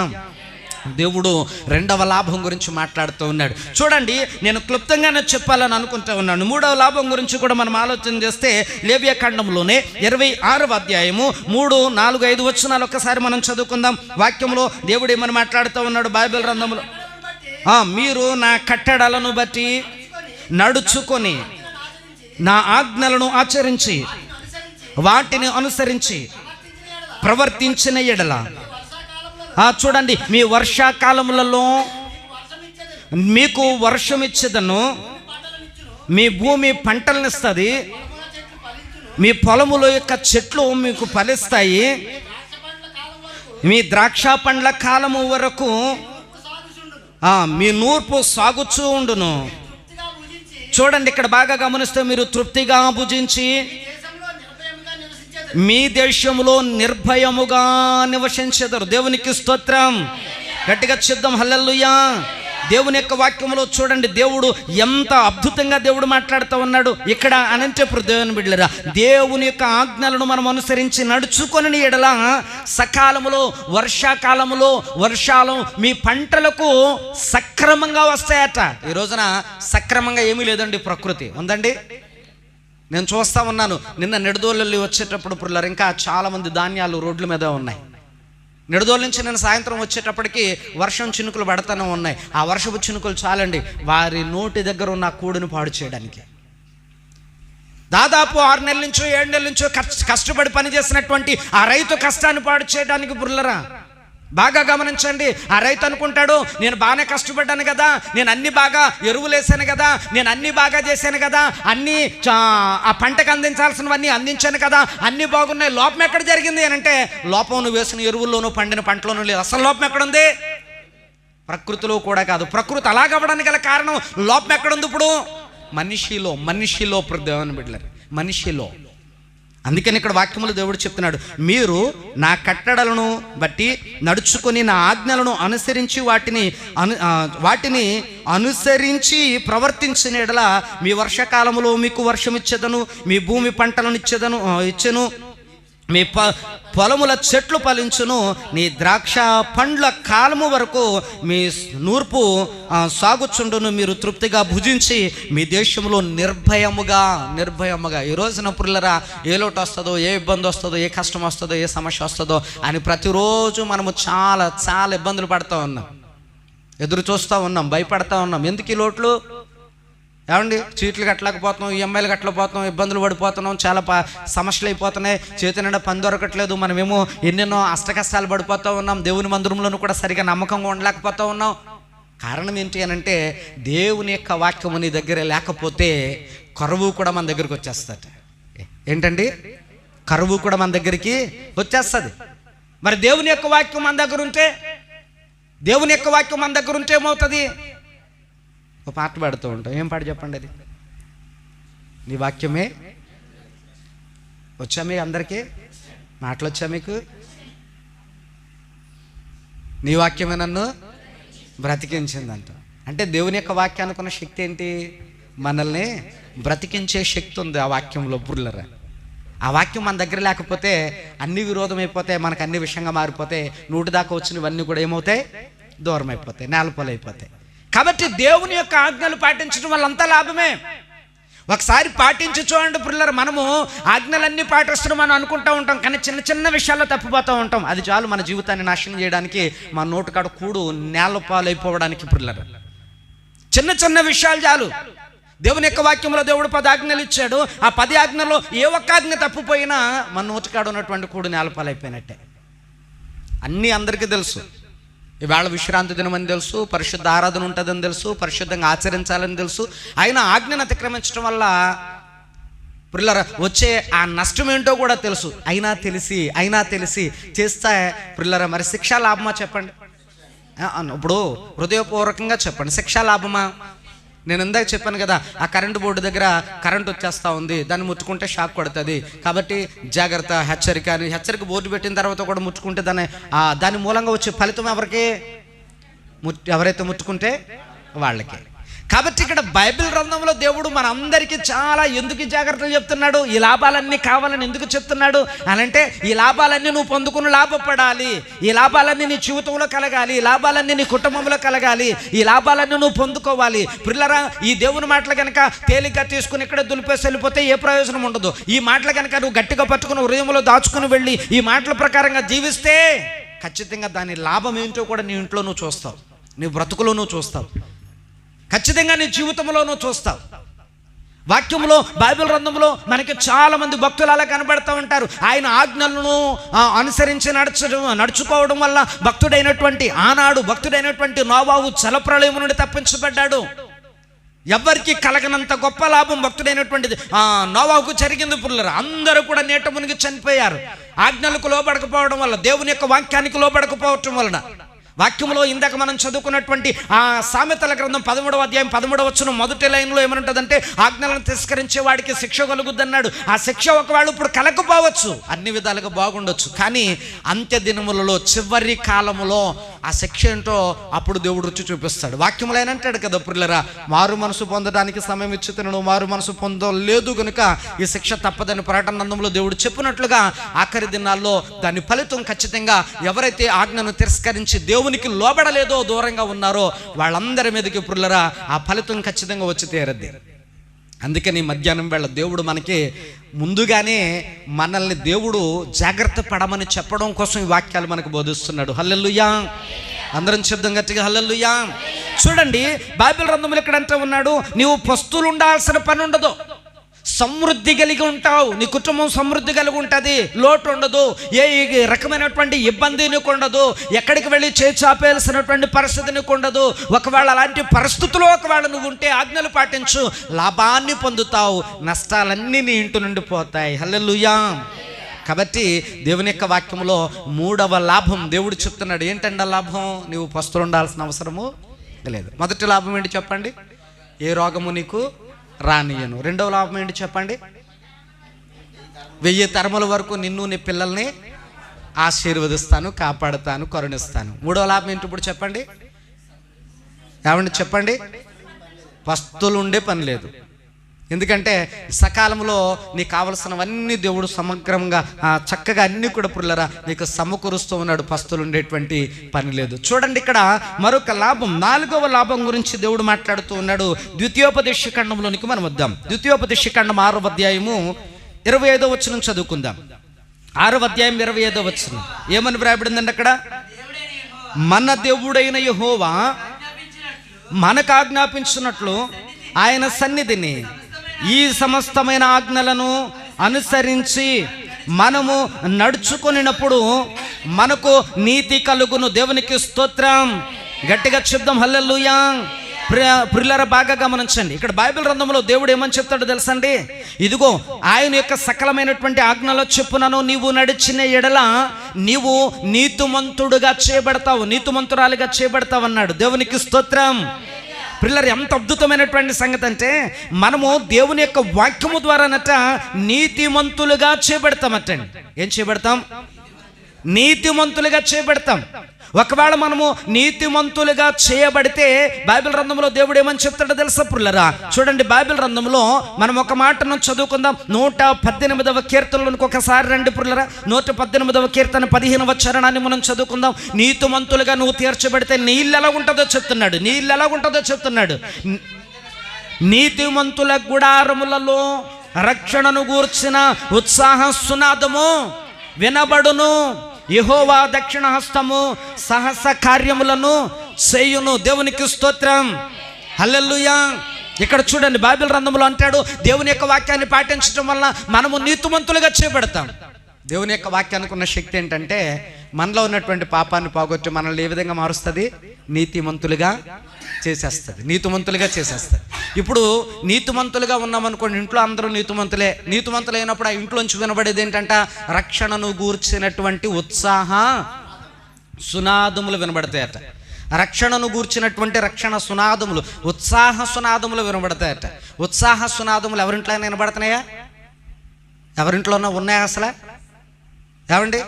దేవుడు రెండవ లాభం గురించి మాట్లాడుతూ ఉన్నాడు. చూడండి, నేను క్లుప్తంగానే చెప్పాలని అనుకుంటూ ఉన్నాను. మూడవ లాభం గురించి కూడా మనం ఆలోచన చేస్తే లేవియా కాండంలోనే 26వ అధ్యాయము 3, 4, 5 వచనాలు ఒక్కసారి మనం చదువుకుందాం. వాక్యంలో దేవుడు ఏమని మాట్లాడుతూ ఉన్నాడు బైబిల్ గ్రంథంలో? మీరు నా కట్టడలను బట్టి నడుచుకొని నా ఆజ్ఞలను ఆచరించి వాటిని అనుసరించి ప్రవర్తించిన ఎడల, చూడండి, మీ వర్షాకాలములలో మీకు వర్షం ఇచ్చేదను, మీ భూమి పంటలనిస్తుంది, మీ పొలముల యొక్క చెట్లు మీకు ఫలిస్తాయి, మీ ద్రాక్ష పండ్ల కాలము వరకు మీ నూర్పు సాగుచూ ఉండును. చూడండి, ఇక్కడ బాగా గమనిస్తే మీరు తృప్తిగా భుజించి మీ దేశంలో నిర్భయముగా నివసించెదరు. దేవునికి స్తోత్రం. గట్టిగా చెప్దాం హల్లెలూయా. దేవుని యొక్క వాక్యంలో చూడండి, దేవుడు ఎంత అద్భుతంగా దేవుడు మాట్లాడుతూ ఉన్నాడు ఇక్కడ అనంతపురం దేవుని బిడ్డలారా. దేవుని యొక్క ఆజ్ఞలను మనం అనుసరించి నడుచుకొని ఎడల సకాలములో వర్షాకాలములో వర్షాలు మీ పంటలకు సక్రమంగా వస్తాయట. ఈ రోజున సక్రమంగా ఏమీ లేదండి, ప్రకృతి ఉందండి. నేను చూస్తూ ఉన్నాను, నిన్న నిడదోళ్ళు వచ్చేటప్పుడు పుల్లరు ఇంకా చాలామంది ధాన్యాలు రోడ్ల మీద ఉన్నాయి. నిడదోళ్ళ నుంచి నేను సాయంత్రం వచ్చేటప్పటికి వర్షం చినుకులు పడతానే ఉన్నాయి. ఆ వర్షపు చినుకులు చాలండి వారి నోటి దగ్గర ఉన్న కూడును పాడు చేయడానికి. దాదాపు 6 నెలల నుంచో 7 నెలల నుంచో కష్టపడి పనిచేసినటువంటి ఆ రైతు కష్టాన్ని పాడు చేయడానికి పుల్లరా. బాగా గమనించండి, ఆ రైతు అనుకుంటాడు, నేను బాగానే కష్టపడ్డాను కదా, నేను అన్ని బాగా ఎరువులు వేసాను కదా, నేను అన్ని బాగా చేశాను కదా, అన్ని ఆ పంటకు అందించాల్సినవన్నీ అందించాను కదా, అన్ని బాగున్నాయి, లోపం ఎక్కడ జరిగింది అని అంటే, లోపం నువ్వు వేసిన ఎరువుల్లోనూ పండిన పంటలోనూ లేదు. అసలు లోపం ఎక్కడుంది? ప్రకృతిలో కూడా కాదు. ప్రకృతి అలాగవ్వడానికి గల కారణం లోపం ఎక్కడుంది? ఇప్పుడు మనిషిలో దేవుని బిడ్డలారా, మనిషిలో. అందుకని ఇక్కడ వాక్యములు దేవుడు చెప్తున్నాడు, మీరు నా కట్టడలను బట్టి నడుచుకొని నా ఆజ్ఞలను అనుసరించి వాటిని అనుసరించి ప్రవర్తించిన యెడల మీ వర్షాకాలంలో మీకు వర్షం ఇచ్చేదను, మీ భూమి పంటలను ఇచ్చెను, మీ పొలముల చెట్లు ఫలించును, నీ ద్రాక్ష పండ్ల కాలము వరకు మీ నూర్పు సాగుచుండును, మీరు తృప్తిగా భుజించి మీ దేశంలో నిర్భయముగా. ఈ రోజున పుల్లరా ఏ లోటు వస్తుందో, ఏ ఇబ్బంది వస్తుందో, ఏ కష్టం వస్తుందో, ఏ సమస్య వస్తుందో అని ప్రతిరోజు మనము చాలా ఇబ్బందులు పడుతూ ఉన్నాం, ఎదురు చూస్తూ ఉన్నాం, భయపడతా ఉన్నాం. ఎందుకు ఈ లోట్లు? ఏమండి, చీట్లు కట్టలేకపోతున్నాం, ఈఎంఐలు కట్టలేకపోతున్నాం, ఇబ్బందులు పడిపోతున్నాం, చాలా సమస్యలు అయిపోతున్నాయి, చేతి నిండా పని దొరకట్లేదు, మనమేమో ఎన్నెన్నో అష్టకష్టాలు పడిపోతూ ఉన్నాం, దేవుని మందిరంలోనూ కూడా సరిగా నమ్మకంగా ఉండలేకపోతూ ఉన్నాం. కారణం ఏంటి అని అంటే, దేవుని యొక్క వాక్యము నీ దగ్గర లేకపోతే కరువు కూడా మన దగ్గరికి వచ్చేస్తుంది. ఏంటండి? కరువు కూడా మన దగ్గరికి వచ్చేస్తుంది. మరి దేవుని యొక్క వాక్యం మన దగ్గర ఉంటే ఏమవుతుంది? ఒక పాట పాడుతూ ఉంటాం. ఏం పాట చెప్పండి? అది నీ వాక్యమే వచ్చా మీకు అందరికీ? మాటలు వచ్చా మీకు? నీ వాక్యమే నన్ను బ్రతికించిందంట. అంటే దేవుని యొక్క వాక్యానికి ఉన్న శక్తి ఏంటి? మనల్ని బ్రతికించే శక్తి ఉంది ఆ వాక్యంలో పుల్లరా. ఆ వాక్యం మన దగ్గర లేకపోతే అన్ని విరోధం అయిపోతాయి, మనకు అన్ని విషయంగా మారిపోతాయి, నోటి దాకా వచ్చినవన్నీ కూడా ఏమవుతాయి? దూరం అయిపోతాయి, నేలపాలు అయిపోతాయి. కాబట్టి దేవుని యొక్క ఆజ్ఞలు పాటించడం వల్ల అంతా లాభమే. ఒకసారి పాటించి చూడండి పుల్లరు, మనము ఆజ్ఞలన్నీ పాటిస్తున్నాం మనం అనుకుంటూ ఉంటాం, కానీ చిన్న విషయాల్లో తప్పిపోతూ ఉంటాం. అది చాలు మన జీవితాన్ని నాశనం చేయడానికి, మన నోటికాడ కూడు నేలపాలు అయిపోవడానికి పుల్లరు. చిన్న విషయాలు చాలు. దేవుని యొక్క వాక్యంలో దేవుడు 10 ఆజ్ఞలు ఇచ్చాడు. ఆ 10 ఆజ్ఞల్లో ఏ ఒక్క ఆజ్ఞ తప్పిపోయినా మన నోటికాడ ఉన్నటువంటి కూడు నేలపాలు అయిపోయినట్టే. అన్నీ అందరికీ తెలుసు. ఇవాళ విశ్రాంతి దినమని తెలుసు, పరిశుద్ధ ఆరాధన ఉంటుందని తెలుసు, పరిశుద్ధంగా ఆచరించాలని తెలుసు. అయినా ఆజ్ఞను అతిక్రమించడం వల్ల పిల్లరా వచ్చే ఆ నష్టం ఏంటో కూడా తెలుసు. అయినా తెలిసి చేస్తే పిల్లరా మరి శిక్షా లాభమా చెప్పండి? ఇప్పుడు హృదయపూర్వకంగా చెప్పండి, శిక్షా లాభమా? నేను ఇందాక చెప్పాను కదా, ఆ కరెంటు బోర్డు దగ్గర కరెంట్ వచ్చేస్తూ ఉంది, దాన్ని ముట్టుకుంటే షాక్ కొడుతుంది, కాబట్టి జాగ్రత్త, హెచ్చరిక బోర్డు పెట్టిన తర్వాత కూడా ముట్టుకుంటే దాని మూలంగా వచ్చే ఫలితం ఎవరికి? ఎవరైతే ముట్టుకుంటే వాళ్ళకి. కాబట్టి ఇక్కడ బైబిల్ గ్రంథంలో దేవుడు మనందరికీ చాలా ఎందుకు జాగ్రత్తలు చెప్తున్నాడు, ఈ లాభాలన్నీ కావాలని ఎందుకు చెప్తున్నాడు అనంటే, ఈ లాభాలన్నీ నువ్వు పొందుకుని లాభపడాలి, ఈ లాభాలన్నీ నీ జీవితంలో కలగాలి, ఈ లాభాలన్నీ నీ కుటుంబంలో కలగాలి, ఈ లాభాలన్నీ నువ్వు పొందుకోవాలి. పిల్లరా, ఈ దేవుని మాటలు కనుక తేలిగ్గా తీసుకుని ఇక్కడ దులిపేసి వెళ్ళిపోతే ఏ ప్రయోజనం ఉండదు. ఈ మాటలు కనుక నువ్వు గట్టిగా పట్టుకుని హృదయంలో దాచుకుని వెళ్ళి ఈ మాటల ప్రకారంగా జీవిస్తే ఖచ్చితంగా దాని లాభం ఏంటో కూడా నీ ఇంట్లో నువ్వు చూస్తావు, నీ బ్రతుకులో నువ్వు చూస్తావు, ఖచ్చితంగా నీ జీవితంలో నువ్వు చూస్తావు. వాక్యంలో బైబిల్ గ్రంథంలో మనకి చాలా మంది భక్తులు అలా కనబడుతూ ఉంటారు. ఆయన ఆజ్ఞలను అనుసరించి నడుచుకోవడం వల్ల ఆనాడు భక్తుడైనటువంటి నోవాహు జలప్రళయం నుండి తప్పించబడ్డాడు. ఎవరికి కలగనంత గొప్ప లాభం భక్తుడైనటువంటిది నోవాహుకు జరిగింది. పుల్లరు అందరూ కూడా నీట మునిగి చనిపోయారు. ఆజ్ఞలకు లోబడకపోవడం వల్ల, దేవుని యొక్క వాక్యానికి లోబడకపోవటం వలన. వాక్యంలో ఇందాక మనం చదువుకున్నటువంటి ఆ సామెతల గ్రంథం 13వ అధ్యాయం 13వ వచనం మొదటి లైన్లో ఏమనుంటుందంటే, ఆజ్ఞలను తిరస్కరించే వాడికి శిక్ష కలుగుద్దన్నాడు. ఆ శిక్ష ఒకవేళ ఇప్పుడు కలగకపోవచ్చు, అన్ని విధాలుగా బాగుండొచ్చు, కానీ అంత్య దినములలో చివరి కాలములో ఆ శిక్ష ఏంటో అప్పుడు దేవుడు రుచి చూపిస్తాడు. వాక్యములు ఆయన అంటాడు కదా, పిల్లరా, మారు మనసు పొందడానికి సమయం ఇచ్చి తినను, మారు మనసు పొందలేదు కనుక ఈ శిక్ష తప్పదని ప్రకటన గ్రంథంలో దేవుడు చెప్పినట్లుగా ఆఖరి దినాల్లో దాని ఫలితం ఖచ్చితంగా ఎవరైతే ఆజ్ఞను తిరస్కరించి దేవునికి లోబడలేదో, దూరంగా ఉన్నారో వాళ్ళందరి మీదకి పుల్లరా ఆ ఫలితం ఖచ్చితంగా వచ్చి తీరద్ది. అందుకని మధ్యాహ్నం వేళ దేవుడు మనకి ముందుగానే మనల్ని దేవుడు జాగ్రత్త పడమని చెప్పడం కోసం ఈ వాక్యాలు మనకు బోధిస్తున్నాడు. హల్లెలూయా, అందరం శబ్దం గట్టిగా హల్లెలూయా. చూడండి, బైబిల్ గ్రంథంలో ఇక్కడ అంటూ ఉన్నాడు, నీవు పస్తులు ఉండాల్సిన పని ఉండదు, సమృద్ధి కలిగి ఉంటావు, నీ కుటుంబం సమృద్ధి కలిగి ఉంటుంది, లోటు ఉండదు, ఏ రకమైనటువంటి ఇబ్బంది నీకు ఉండదు, ఎక్కడికి వెళ్ళి చేచాపేయాల్సినటువంటి పరిస్థితి నీకు ఉండదు. ఒకవేళ అలాంటి పరిస్థితుల్లో ఒకవేళ నువ్వు ఉంటే ఆజ్ఞలు పాటించు, లాభాన్ని పొందుతావు, నష్టాలన్నీ నీ ఇంటి నుండి పోతాయి. హల్లెలూయా. కాబట్టి దేవుని యొక్క వాక్యంలో 3వ లాభం దేవుడు చెప్తున్నాడు. ఏంటంటే లాభం, నీవు పస్తులు ఉండాల్సిన అవసరము లేదు. మొదటి లాభం ఏంటి చెప్పండి, ఏ రోగము నీకు రానియను. 2వ లాభం ఏంటి చెప్పండి, 1000 తరముల వరకు నిన్ను నీ పిల్లల్ని ఆశీర్వదిస్తాను, కాపాడుతాను, కరుణిస్తాను. 3వ లాభం ఏంటి ఇప్పుడు చెప్పండి, ఏమండి చెప్పండి, పస్తులుండే పని లేదు. ఎందుకంటే సకాలంలో నీకు కావలసినవన్నీ దేవుడు సమగ్రంగా చక్కగా అన్ని కూడా పుల్లరా నీకు సమకూరుస్తూ ఉన్నాడు, పస్తులు ఉండేటువంటి పని లేదు. చూడండి, ఇక్కడ మరొక లాభం, 4వ లాభం గురించి దేవుడు మాట్లాడుతూ ఉన్నాడు. ద్వితీయోపదేశ ఖండంలోనికి మనం వద్దాం. ద్వితీయోపదేశ ఖండం 6వ అధ్యాయము 25వ వచనం చదువుకుందాం. 6వ అధ్యాయం 25వ వచనం ఏమని వ్రాయబడిందండి అక్కడ, మన దేవుడైన యెహోవా మనకు ఆజ్ఞాపించినట్లు ఆయన సన్నిధిని ఈ సమస్తమైన ఆజ్ఞలను అనుసరించి మనము నడుచుకొనినప్పుడు మనకు నీతి కలుగును. దేవునికి స్తోత్రం. గట్టిగా చెప్దాం హల్లెలూయా. ప్రియులారా, బాగా గమనించండి, ఇక్కడ బైబిల్ గ్రంథంలో దేవుడు ఏమని చెప్తాడో తెలుసండి, ఇదిగో ఆయన యొక్క సకలమైనటువంటి ఆజ్ఞలో చెప్పునను నీవు నడిచిన ఎడల నీవు నీతిమంతుడుగా చేయబడతావు, నీతిమంతురాలిగా చేయబడతావు అన్నాడు. దేవునికి స్తోత్రం. పిల్లలు, ఎంత అద్భుతమైనటువంటి సంగతి అంటే, మనము దేవుని యొక్క వాక్యము ద్వారానట నీతిమంతులుగా చేయబడతామటండి. ఏం చేయబడతాం? నీతిమంతులుగా చేయబడతాం. ఒకవేళ మనము నీతిమంతులుగా చేయబడితే బైబిల్ గ్రంథంలో దేవుడు ఏమని చెప్తాడో తెలుసా పుల్లరా? చూడండి, బైబిల్ గ్రంథంలో మనం ఒక మాటను చదువుకుందాం. 118వ కీర్తనలోనికి ఒకసారి రండి పుల్లరా. 118వ కీర్తన 15వ చరణాన్ని మనం చదువుకుందాం. నీతిమంతులుగా నువ్వు తీర్చబడితే నీ ఇల్లు ఎలా ఉంటుందో చెప్తున్నాడు. నీ ఇల్లు ఎలా ఉంటుందో చెప్తున్నాడు. నీతిమంతుల గుడారములలో రక్షణను గూర్చిన ఉత్సాహ సునాదము వినబడును. యెహోవా దక్షిణ హస్తము సహస కార్యములను చేయును. దేవునికి స్తోత్రం. హల్లెలూయా. ఇక్కడ చూడండి, బైబిల్ గ్రంథంలో అంటాడు, దేవుని యొక్క వాక్యాన్ని పాటించడం వల్ల మనము నీతిమంతులుగా చేయబడతాం. దేవుని యొక్క వాక్యానికి ఉన్న శక్తి ఏంటంటే, మనలో ఉన్నటువంటి పాపాన్ని పోగొట్టి మనల్ని ఏ విధంగా మారుస్తుంది? నీతిమంతులుగా చేసేస్తుంది, నీతిమంతులుగా చేసేస్తుంది. ఇప్పుడు నీతిమంతులుగా ఉన్నామనుకోండి, ఇంట్లో అందరూ నీతిమంతులే. నీతిమంతులు అయినప్పుడు ఆ ఇంట్లోంచి వినబడేది ఏంటంట? రక్షణను గూర్చినటువంటి ఉత్సాహ సునాదములు వినబడతాయట. రక్షణను గూర్చినటువంటి రక్షణ సునాదములు, ఉత్సాహ సునాదములు వినబడతాయట. ఉత్సాహ సునాదములు ఎవరింట్లో వినబడుతున్నాయా? ఎవరింట్లోనో ఉన్నాయా అసలు? ఏమండి?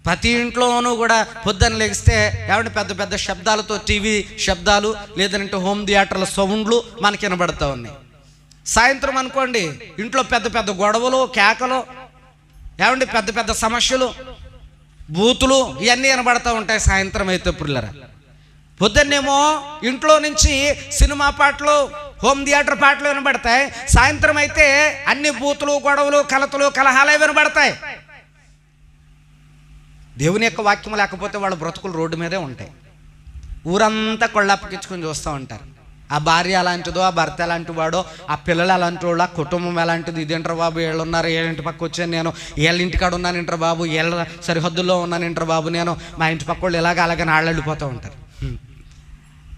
ప్రతి ఇంట్లోనూ కూడా పొద్దున్న లెగిస్తే ఏమంటే పెద్ద పెద్ద శబ్దాలతో టీవీ శబ్దాలు లేదంటే హోమ్ థియేటర్ల సౌండ్లు మనకి వినబడతా ఉన్నాయి. సాయంత్రం అనుకోండి ఇంట్లో పెద్ద పెద్ద గొడవలు, కేకలు, ఏమంటే పెద్ద పెద్ద సమస్యలు, బూతులు ఇవన్నీ వినబడతా ఉంటాయి సాయంత్రం అయితే పిల్లరా. పొద్దున్నేమో ఇంట్లో నుంచి సినిమా పాటలు, హోమ్ థియేటర్ పాటలు వినబడతాయి. సాయంత్రం అయితే అన్ని బూతులు, గొడవలు, కలతలు, కలహాలే వినబడతాయి. దేవుని యొక్క వాక్యం లేకపోతే వాళ్ళ బ్రతుకులు రోడ్డు మీదే ఉంటాయి. ఊరంతా కొళ్ళప్పగించుకొని చూస్తూ ఉంటారు. ఆ భార్య అలాంటిదో, ఆ భర్త ఎలాంటి వాడో, ఆ పిల్లలు అలాంటి వాళ్ళు, ఆ కుటుంబం ఎలాంటిది, ఇదేంటారు బాబు వీళ్ళు ఉన్నారు, ఏళ్ళింటి పక్క వచ్చాను నేను, వీళ్ళ ఇంటికాడ ఉన్నాను ఇంటర్ బాబు, వీళ్ళ సరిహద్దుల్లో ఉన్నాను ఇంటర్ బాబు నేను, మా ఇంటి పక్క వాళ్ళు అలాగని వాళ్ళు వెళ్ళిపోతూ ఉంటారు.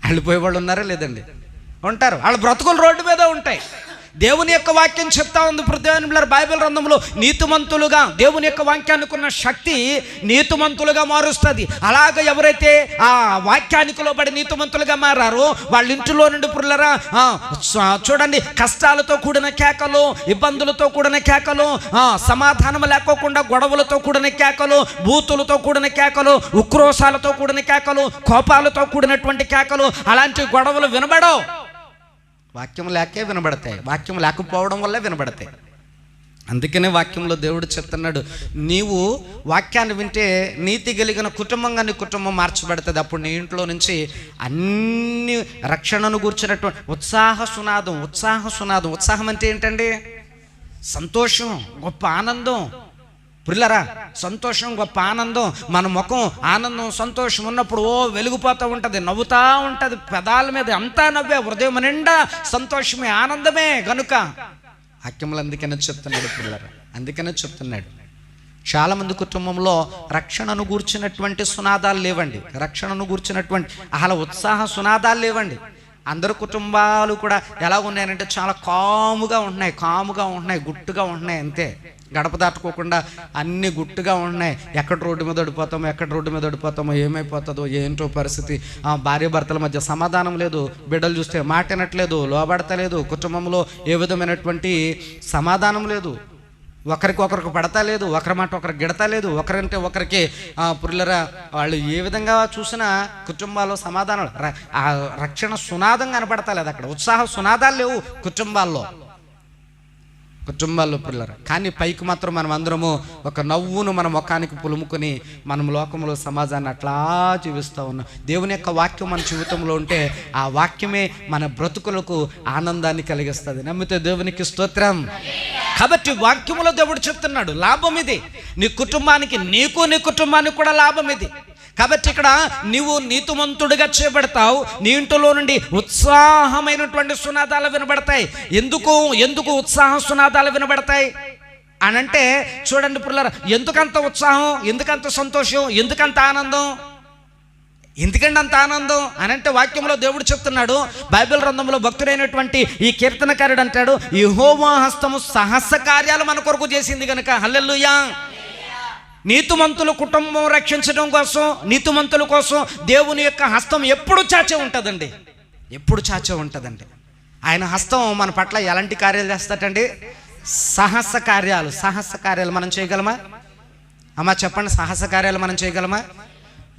వెళ్ళిపోయే వాళ్ళు ఉన్నారా లేదండి? ఉంటారు. వాళ్ళ బ్రతుకులు రోడ్డు మీద ఉంటాయి. దేవుని యొక్క వాక్యం చెప్తా ఉంది బైబిల్ గ్రంథంలో, నీతిమంతులుగా దేవుని యొక్క వాక్యానికి ఉన్న శక్తి నీతిమంతులుగా మారుస్తుంది. అలాగ ఎవరైతే ఆ వాక్యానికి లోబడి నీతిమంతులుగా మారారో వాళ్ళ ఇంటిలో నుండి పుల్లరా చూడండి, కష్టాలతో కూడిన కేకలు, ఇబ్బందులతో కూడిన కేకలు, సమాధానం లేకోకుండా గొడవలతో కూడిన కేకలు, బూతులతో కూడిన కేకలు, ఉక్రోషాలతో కూడిన కేకలు, కోపాలతో కూడినటువంటి కేకలు, అలాంటి గొడవలు వినబడవు. వాక్యం లేకే వినబడతాయి. వాక్యం లేకపోవడం వల్లే వినబడతాయి. అందుకనే వాక్యంలో దేవుడు చెప్తున్నాడు, నీవు వాక్యాన్ని వింటే నీతి కలిగిన కుటుంబంగా నీ కుటుంబం మార్చబడుతుంది. అప్పుడు నీ ఇంట్లో నుంచి అన్ని రక్షణను గూర్చినటువంటి ఉత్సాహ సునాదం. ఉత్సాహం అంటే ఏంటండి? సంతోషం, గొప్ప ఆనందం. పిల్లరా, సంతోషం, గొప్ప ఆనందం. మన ముఖం ఆనందం, సంతోషం ఉన్నప్పుడు వెలిగిపోతూ ఉంటుంది, నవ్వుతూ ఉంటుంది, పెదాల మీద అంతా నవ్వే, హృదయం నిండా సంతోషమే, ఆనందమే. గనుక వాక్యములు అందుకనే చెప్తున్నాడు పిల్లరా, అందుకనే చెప్తున్నాడు. చాలామంది కుటుంబంలో రక్షణను గూర్చినటువంటి సునాదాలు లేవండి, రక్షణను గూర్చినటువంటి అలా ఉత్సాహ సునాదాలు లేవండి. అందరు కుటుంబాలు కూడా ఎలా ఉన్నాయంటే చాలా కాముగా ఉంటున్నాయి, గుట్టుగా ఉంటున్నాయి. అంతే, గడప దాటుకోకుండా అన్ని గుట్టుగా ఉన్నాయి. ఎక్కడ రోడ్డు మీద ఓడిపోతామో, ఏమైపోతుందో ఏంటో పరిస్థితి. భార్య భర్తల మధ్య సమాధానం లేదు, బిడ్డలు చూస్తే మాట వినట్లేదు, లోబడతలేదు, కుటుంబంలో ఏ విధమైనటువంటి సమాధానం లేదు, ఒకరికి పడతా లేదు, ఒకరి మాట ఒకరికి గిడతా లేదు, ఒకరంటే ఒకరికి పుల్లరా వాళ్ళు ఏ విధంగా చూసినా కుటుంబాల్లో సమాధానం, రక్షణ సునాదం కనపడతా లేదు. అక్కడ ఉత్సాహ సునాదాలు లేవు కుటుంబాల్లో పిల్లలు. కానీ పైకి మాత్రం మనం అందరము ఒక నవ్వును మన ముఖానికి పులుముకొని మనం లోకంలో సమాజాన్ని అట్లా జీవిస్తూ ఉన్నాం. దేవుని యొక్క వాక్యం మన జీవితంలో ఉంటే ఆ వాక్యమే మన బ్రతుకులకు ఆనందాన్ని కలిగిస్తుంది. నమ్మితే దేవునికి స్తోత్రం. కాబట్టి వాక్యములో దేవుడు చెప్తున్నాడు, లాభం ఇది నీ కుటుంబానికి, నీ కుటుంబానికి కూడా లాభం ఇది. కాబట్టి ఇక్కడ నీవు నీతిమంతుడిగా చేయబడతావు. నీ ఇంటిలో నుండి ఉత్సాహమైనటువంటి సునాదాలు వినబడతాయి. ఎందుకు ఉత్సాహ సునాదాలు వినబడతాయి అనంటే చూడండి పిల్లలు, ఎందుకంత ఉత్సాహం, ఎందుకంత సంతోషం, ఎందుకంత ఆనందం, ఎందుకంటే అంత ఆనందం అనంటే వాక్యంలో దేవుడు చెప్తున్నాడు. బైబిల్ గ్రంథంలో భక్తుడైనటువంటి ఈ కీర్తనకారుడు అంటాడు, యెహోవా హస్తము సహస్ర కార్యాలు మన కొరకు చేసింది కనుక హల్లెలూయా. నీతిమంతుల కుటుంబం రక్షించడం కోసం, నీతిమంతుల కోసం దేవుని యొక్క హస్తం ఎప్పుడు చాచే ఉంటుందండి. ఆయన హస్తం మన పట్ల ఎలాంటి కార్యాలు చేస్తాడండి? సహస్ర కార్యాలు మనం చేయగలమా? అమ్మా చెప్పండి, సహస్ర కార్యాలు మనం చేయగలమా?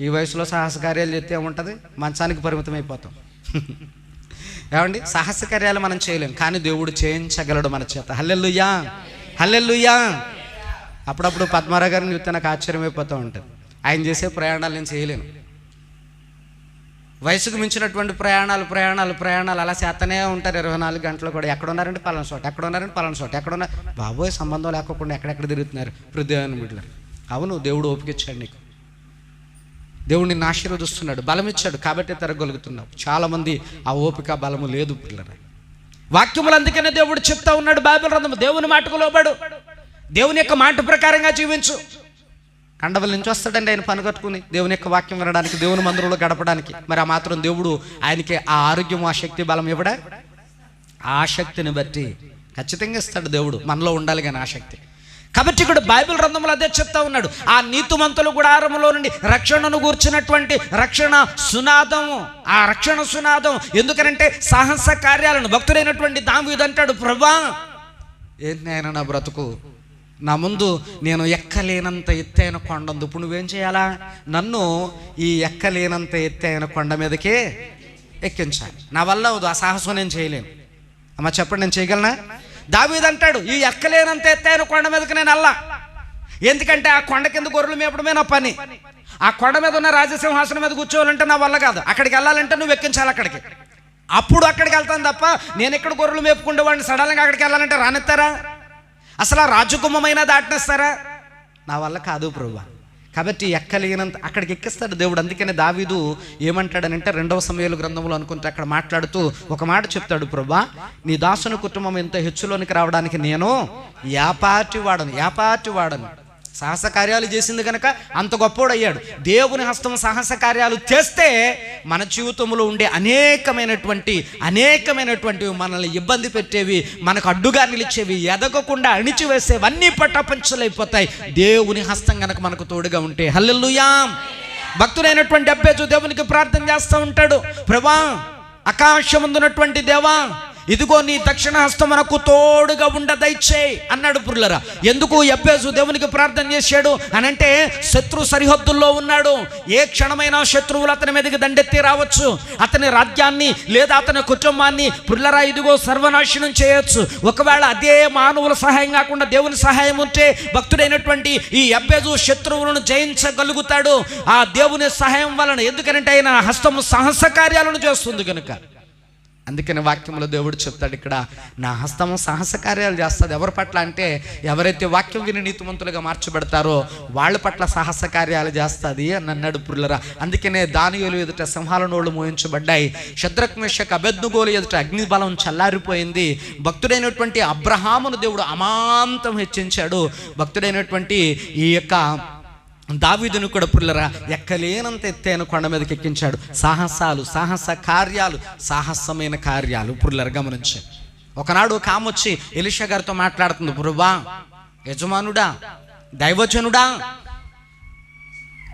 ఈ వయసులో సహస్ర కార్యాలు చేస్తే ఏముంటుంది? మంచానికి పరిమితం అయిపోతాం. ఏమండి, సహస్ర కార్యాలు మనం చేయలేం, కానీ దేవుడు చేయించగలడు మన చేత. హల్లెలూయా. అప్పుడప్పుడు పద్మారావు గారిని చూస్తే నాకు ఆశ్చర్యమైపోతూ ఉంటుంది. ఆయన చేసే ప్రయాణాలు నేను చేయలేను. వయసుకు మించినటువంటి ప్రయాణాలు అలా చేస్తూనే ఉంటారు 24 గంటలు కూడా. ఎక్కడున్నారంటే పలానా చోట, ఎక్కడున్నా బాబోయ్ సంబంధం లేకోకుండా ఎక్కడెక్కడ తిరుగుతున్నారు హృదయాన్ని బిడ్డలు. అవును, దేవుడు ఓపిక ఇచ్చాడు నీకు, దేవుడు నిన్ను ఆశీర్వదిస్తున్నాడు, బలం ఇచ్చాడు, కాబట్టి తిరగలుగుతున్నావు. చాలామంది ఆ ఓపిక బలము లేదు పిల్లలు. వాక్యములు అందుకనే దేవుడు చెప్తా ఉన్నాడు బైబిల్ గ్రంథం, దేవుని మాటకు లోబడు, దేవుని యొక్క మాట ప్రకారంగా జీవించు. కండవల నుంచి వస్తాడండి ఆయన పని కట్టుకుని దేవుని యొక్క వాక్యం వినడానికి, దేవుని మందిరంలో గడపడానికి. మరి ఆ మాత్రం దేవుడు ఆయనకి ఆ ఆరోగ్యం, ఆ శక్తి, బలం ఇవ్వడా? ఆ శక్తిని బట్టి ఖచ్చితంగా ఇస్తాడు దేవుడు, మనలో ఉండాలి కానీ ఆ శక్తి. కాబట్టి ఇక్కడ బైబిల్ గ్రంథంలో అదే చెప్తా ఉన్నాడు, ఆ నీతిమంతుల గుడారములో నుండి రక్షణను గూర్చినటువంటి రక్షణ సునాదం. ఎందుకనంటే సాహస కార్యాలను భక్తుడైనటువంటి దావీదు అంటాడు, ప్రభువా ఏంటి ఆయన నా బ్రతుకు, నా ముందు నేను ఎక్కలేనంత ఎత్తైన కొండ ఉంది. ఇప్పుడు నువ్వేం చేయాలా? నన్ను ఈ ఎక్కలేనంత ఎత్తైన కొండ మీదకే ఎక్కించాలి. నా వల్ల ఆ సాహసం నేను చేయలేను. అమ్మ చెప్పండి, నేను చేయగలనా? దావీదు అంటాడు, ఈ ఎక్కలేనంత ఎత్తైన కొండ మీదకి నేను అల్లా. ఎందుకంటే ఆ కొండ కింద గొర్రెలు మేపడమే నా పని. ఆ కొండ మీద ఉన్న రాజసింహాసనం మీద కూర్చోవాలంటే నా వల్ల కాదు. అక్కడికి వెళ్ళాలంటే నువ్వు ఎక్కించాలి అక్కడికి. అప్పుడు అక్కడికి వెళ్తాను తప్ప నేను ఎక్కడ గొర్రెలు మేపుకుంటే వాడిని సడన్గా అక్కడికి వెళ్ళాలంటే రానిస్తారా? అసలు ఆ రాజకుమ్మమైనా దాటినేస్తారా? నా వల్ల కాదు ప్రభువా. కాబట్టి ఎక్కలేనంత అక్కడికి ఎక్కిస్తాడు దేవుడు. అందుకనే దావీదు ఏమంటాడనంటే 2వ సమూయేలు గ్రంథంలో అనుకుంటే అక్కడ మాట్లాడుతూ ఒక మాట చెప్తాడు, ప్రభువా నీ దాసుని కుటుంబం ఎంత హెచ్చులోనికి రావడానికి నేను యాపాటి వాడను. సాహస కార్యాలు చేసింది కనుక అంత గొప్పోడు అయ్యాడు. దేవుని హస్తం సాహస కార్యాలు చేస్తే మన జీవితంలో ఉండే అనేకమైనటువంటి మనల్ని ఇబ్బంది పెట్టేవి, మనకు అడ్డుగా నిలిచేవి, ఎదగకుండా అణిచివేసేవన్నీ పట్టపంచలైపోతాయి దేవుని హస్తం కనుక మనకు తోడుగా ఉంటే. హల్లెలూయా. భక్తుడైనటువంటి అబ్బేజు దేవునికి ప్రార్థన చేస్తూ ఉంటాడు, ప్రభువా ఆకాశమందున్నటువంటి దేవా, ఇదిగో నీ దక్షిణ హస్తం మనకు తోడుగా ఉండదైచేయి అన్నాడు. పురులరా, ఎందుకు యెబ్బేజు దేవునికి ప్రార్థన చేశాడు అనంటే శత్రు సరిహద్దుల్లో ఉన్నాడు. ఏ క్షణమైనా శత్రువులు అతని మీదకి దండెత్తి రావచ్చు. అతని రాజ్యాన్ని లేదా అతని కుటుంబాన్ని పురులరా ఇదిగో సర్వనాశనం చేయొచ్చు. ఒకవేళ అదే మానవుల సహాయం కాకుండా దేవుని సహాయం ఉంటే భక్తుడైనటువంటి ఈ యెబ్బేజు శత్రువులను జయించగలుగుతాడు ఆ దేవుని సహాయం వలన. ఎందుకనంటే ఆయన హస్తము సాహస కార్యాలను చేస్తుంది కనుక. అందుకని వాక్యంలో దేవుడు చెప్తాడు ఇక్కడ, నా హస్తము సాహస కార్యాలు చేస్తుంది. ఎవరి పట్ల అంటే ఎవరైతే వాక్యం విని నీతిమంతులుగా మార్చబడతారో వాళ్ళ పట్ల సాహస కార్యాలు చేస్తుంది అని అన్నాడు పురులరా. అందుకనే దానియేలు ఎదుట సింహాల నోళ్ళు మోయించబడ్డాయి. షద్రక్ మేషక్ అబేద్నెగోలు ఎదుట అగ్ని బలం చల్లారిపోయింది. భక్తుడైనటువంటి అబ్రహామును దేవుడు అమాంతం హెచ్చించాడు. భక్తుడైనటువంటి ఈ యొక్క దావీదును కూడా పురులరా ఎక్కలేనంత ఎత్తైన కొండ మీదకి ఎక్కించాడు. సాహస కార్యాలు, సాహసమైన కార్యాలు పురులరా గమనించాడు. ఒకనాడు ఒక ఆమె వచ్చి ఎలీషా గారితో మాట్లాడుతుంది, ప్రభువా యజమానుడా, దైవజనుడా,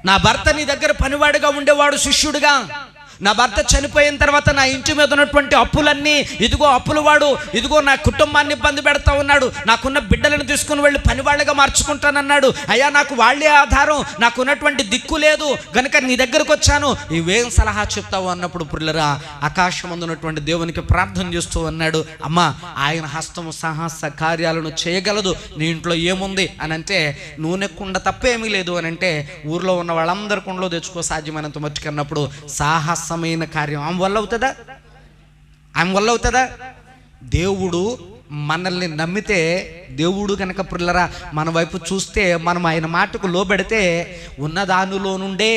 నా భర్త నీ దగ్గర పనివాడిగా ఉండేవాడు, శిష్యుడిగా. నా భర్త చనిపోయిన తర్వాత నా ఇంటి మీద ఉన్నటువంటి అప్పులన్నీ ఇదిగో అప్పులు వాడు ఇదిగో నా కుటుంబాన్ని ఇబ్బంది పెడతా ఉన్నాడు. నాకున్న బిడ్డలను తీసుకుని వెళ్ళి పనివాళ్ళగా మార్చుకుంటానన్నాడు. అయ్యా నాకు వాళ్ళే ఆధారం, నాకున్నటువంటి దిక్కు లేదు గనుక నీ దగ్గరకు వచ్చాను, ఇవేం సలహా చెప్తావు అన్నప్పుడు పురులరా ఆకాశమందున్నటువంటి దేవునికి ప్రార్థన చేస్తూ అన్నాడు, అమ్మా ఆయన హస్తము సాహస కార్యాలను చేయగలదు. నీ ఇంట్లో ఏముంది అని అంటే నూనె కుండ తప్పేమీ లేదు అని అంటే ఊర్లో ఉన్న వాళ్ళందరి కుండలో తెచ్చుకో సాధ్యమైనంత మట్టుకన్నప్పుడు సాహసమైన కార్యం ఆమె వల్ల అవుతుందా? దేవుడు మనల్ని నమ్మితే, దేవుడు కనుక పురులరా మన వైపు చూస్తే, మనం ఆయన మాటకు లోబెడితే ఉన్న దానిలో నుండే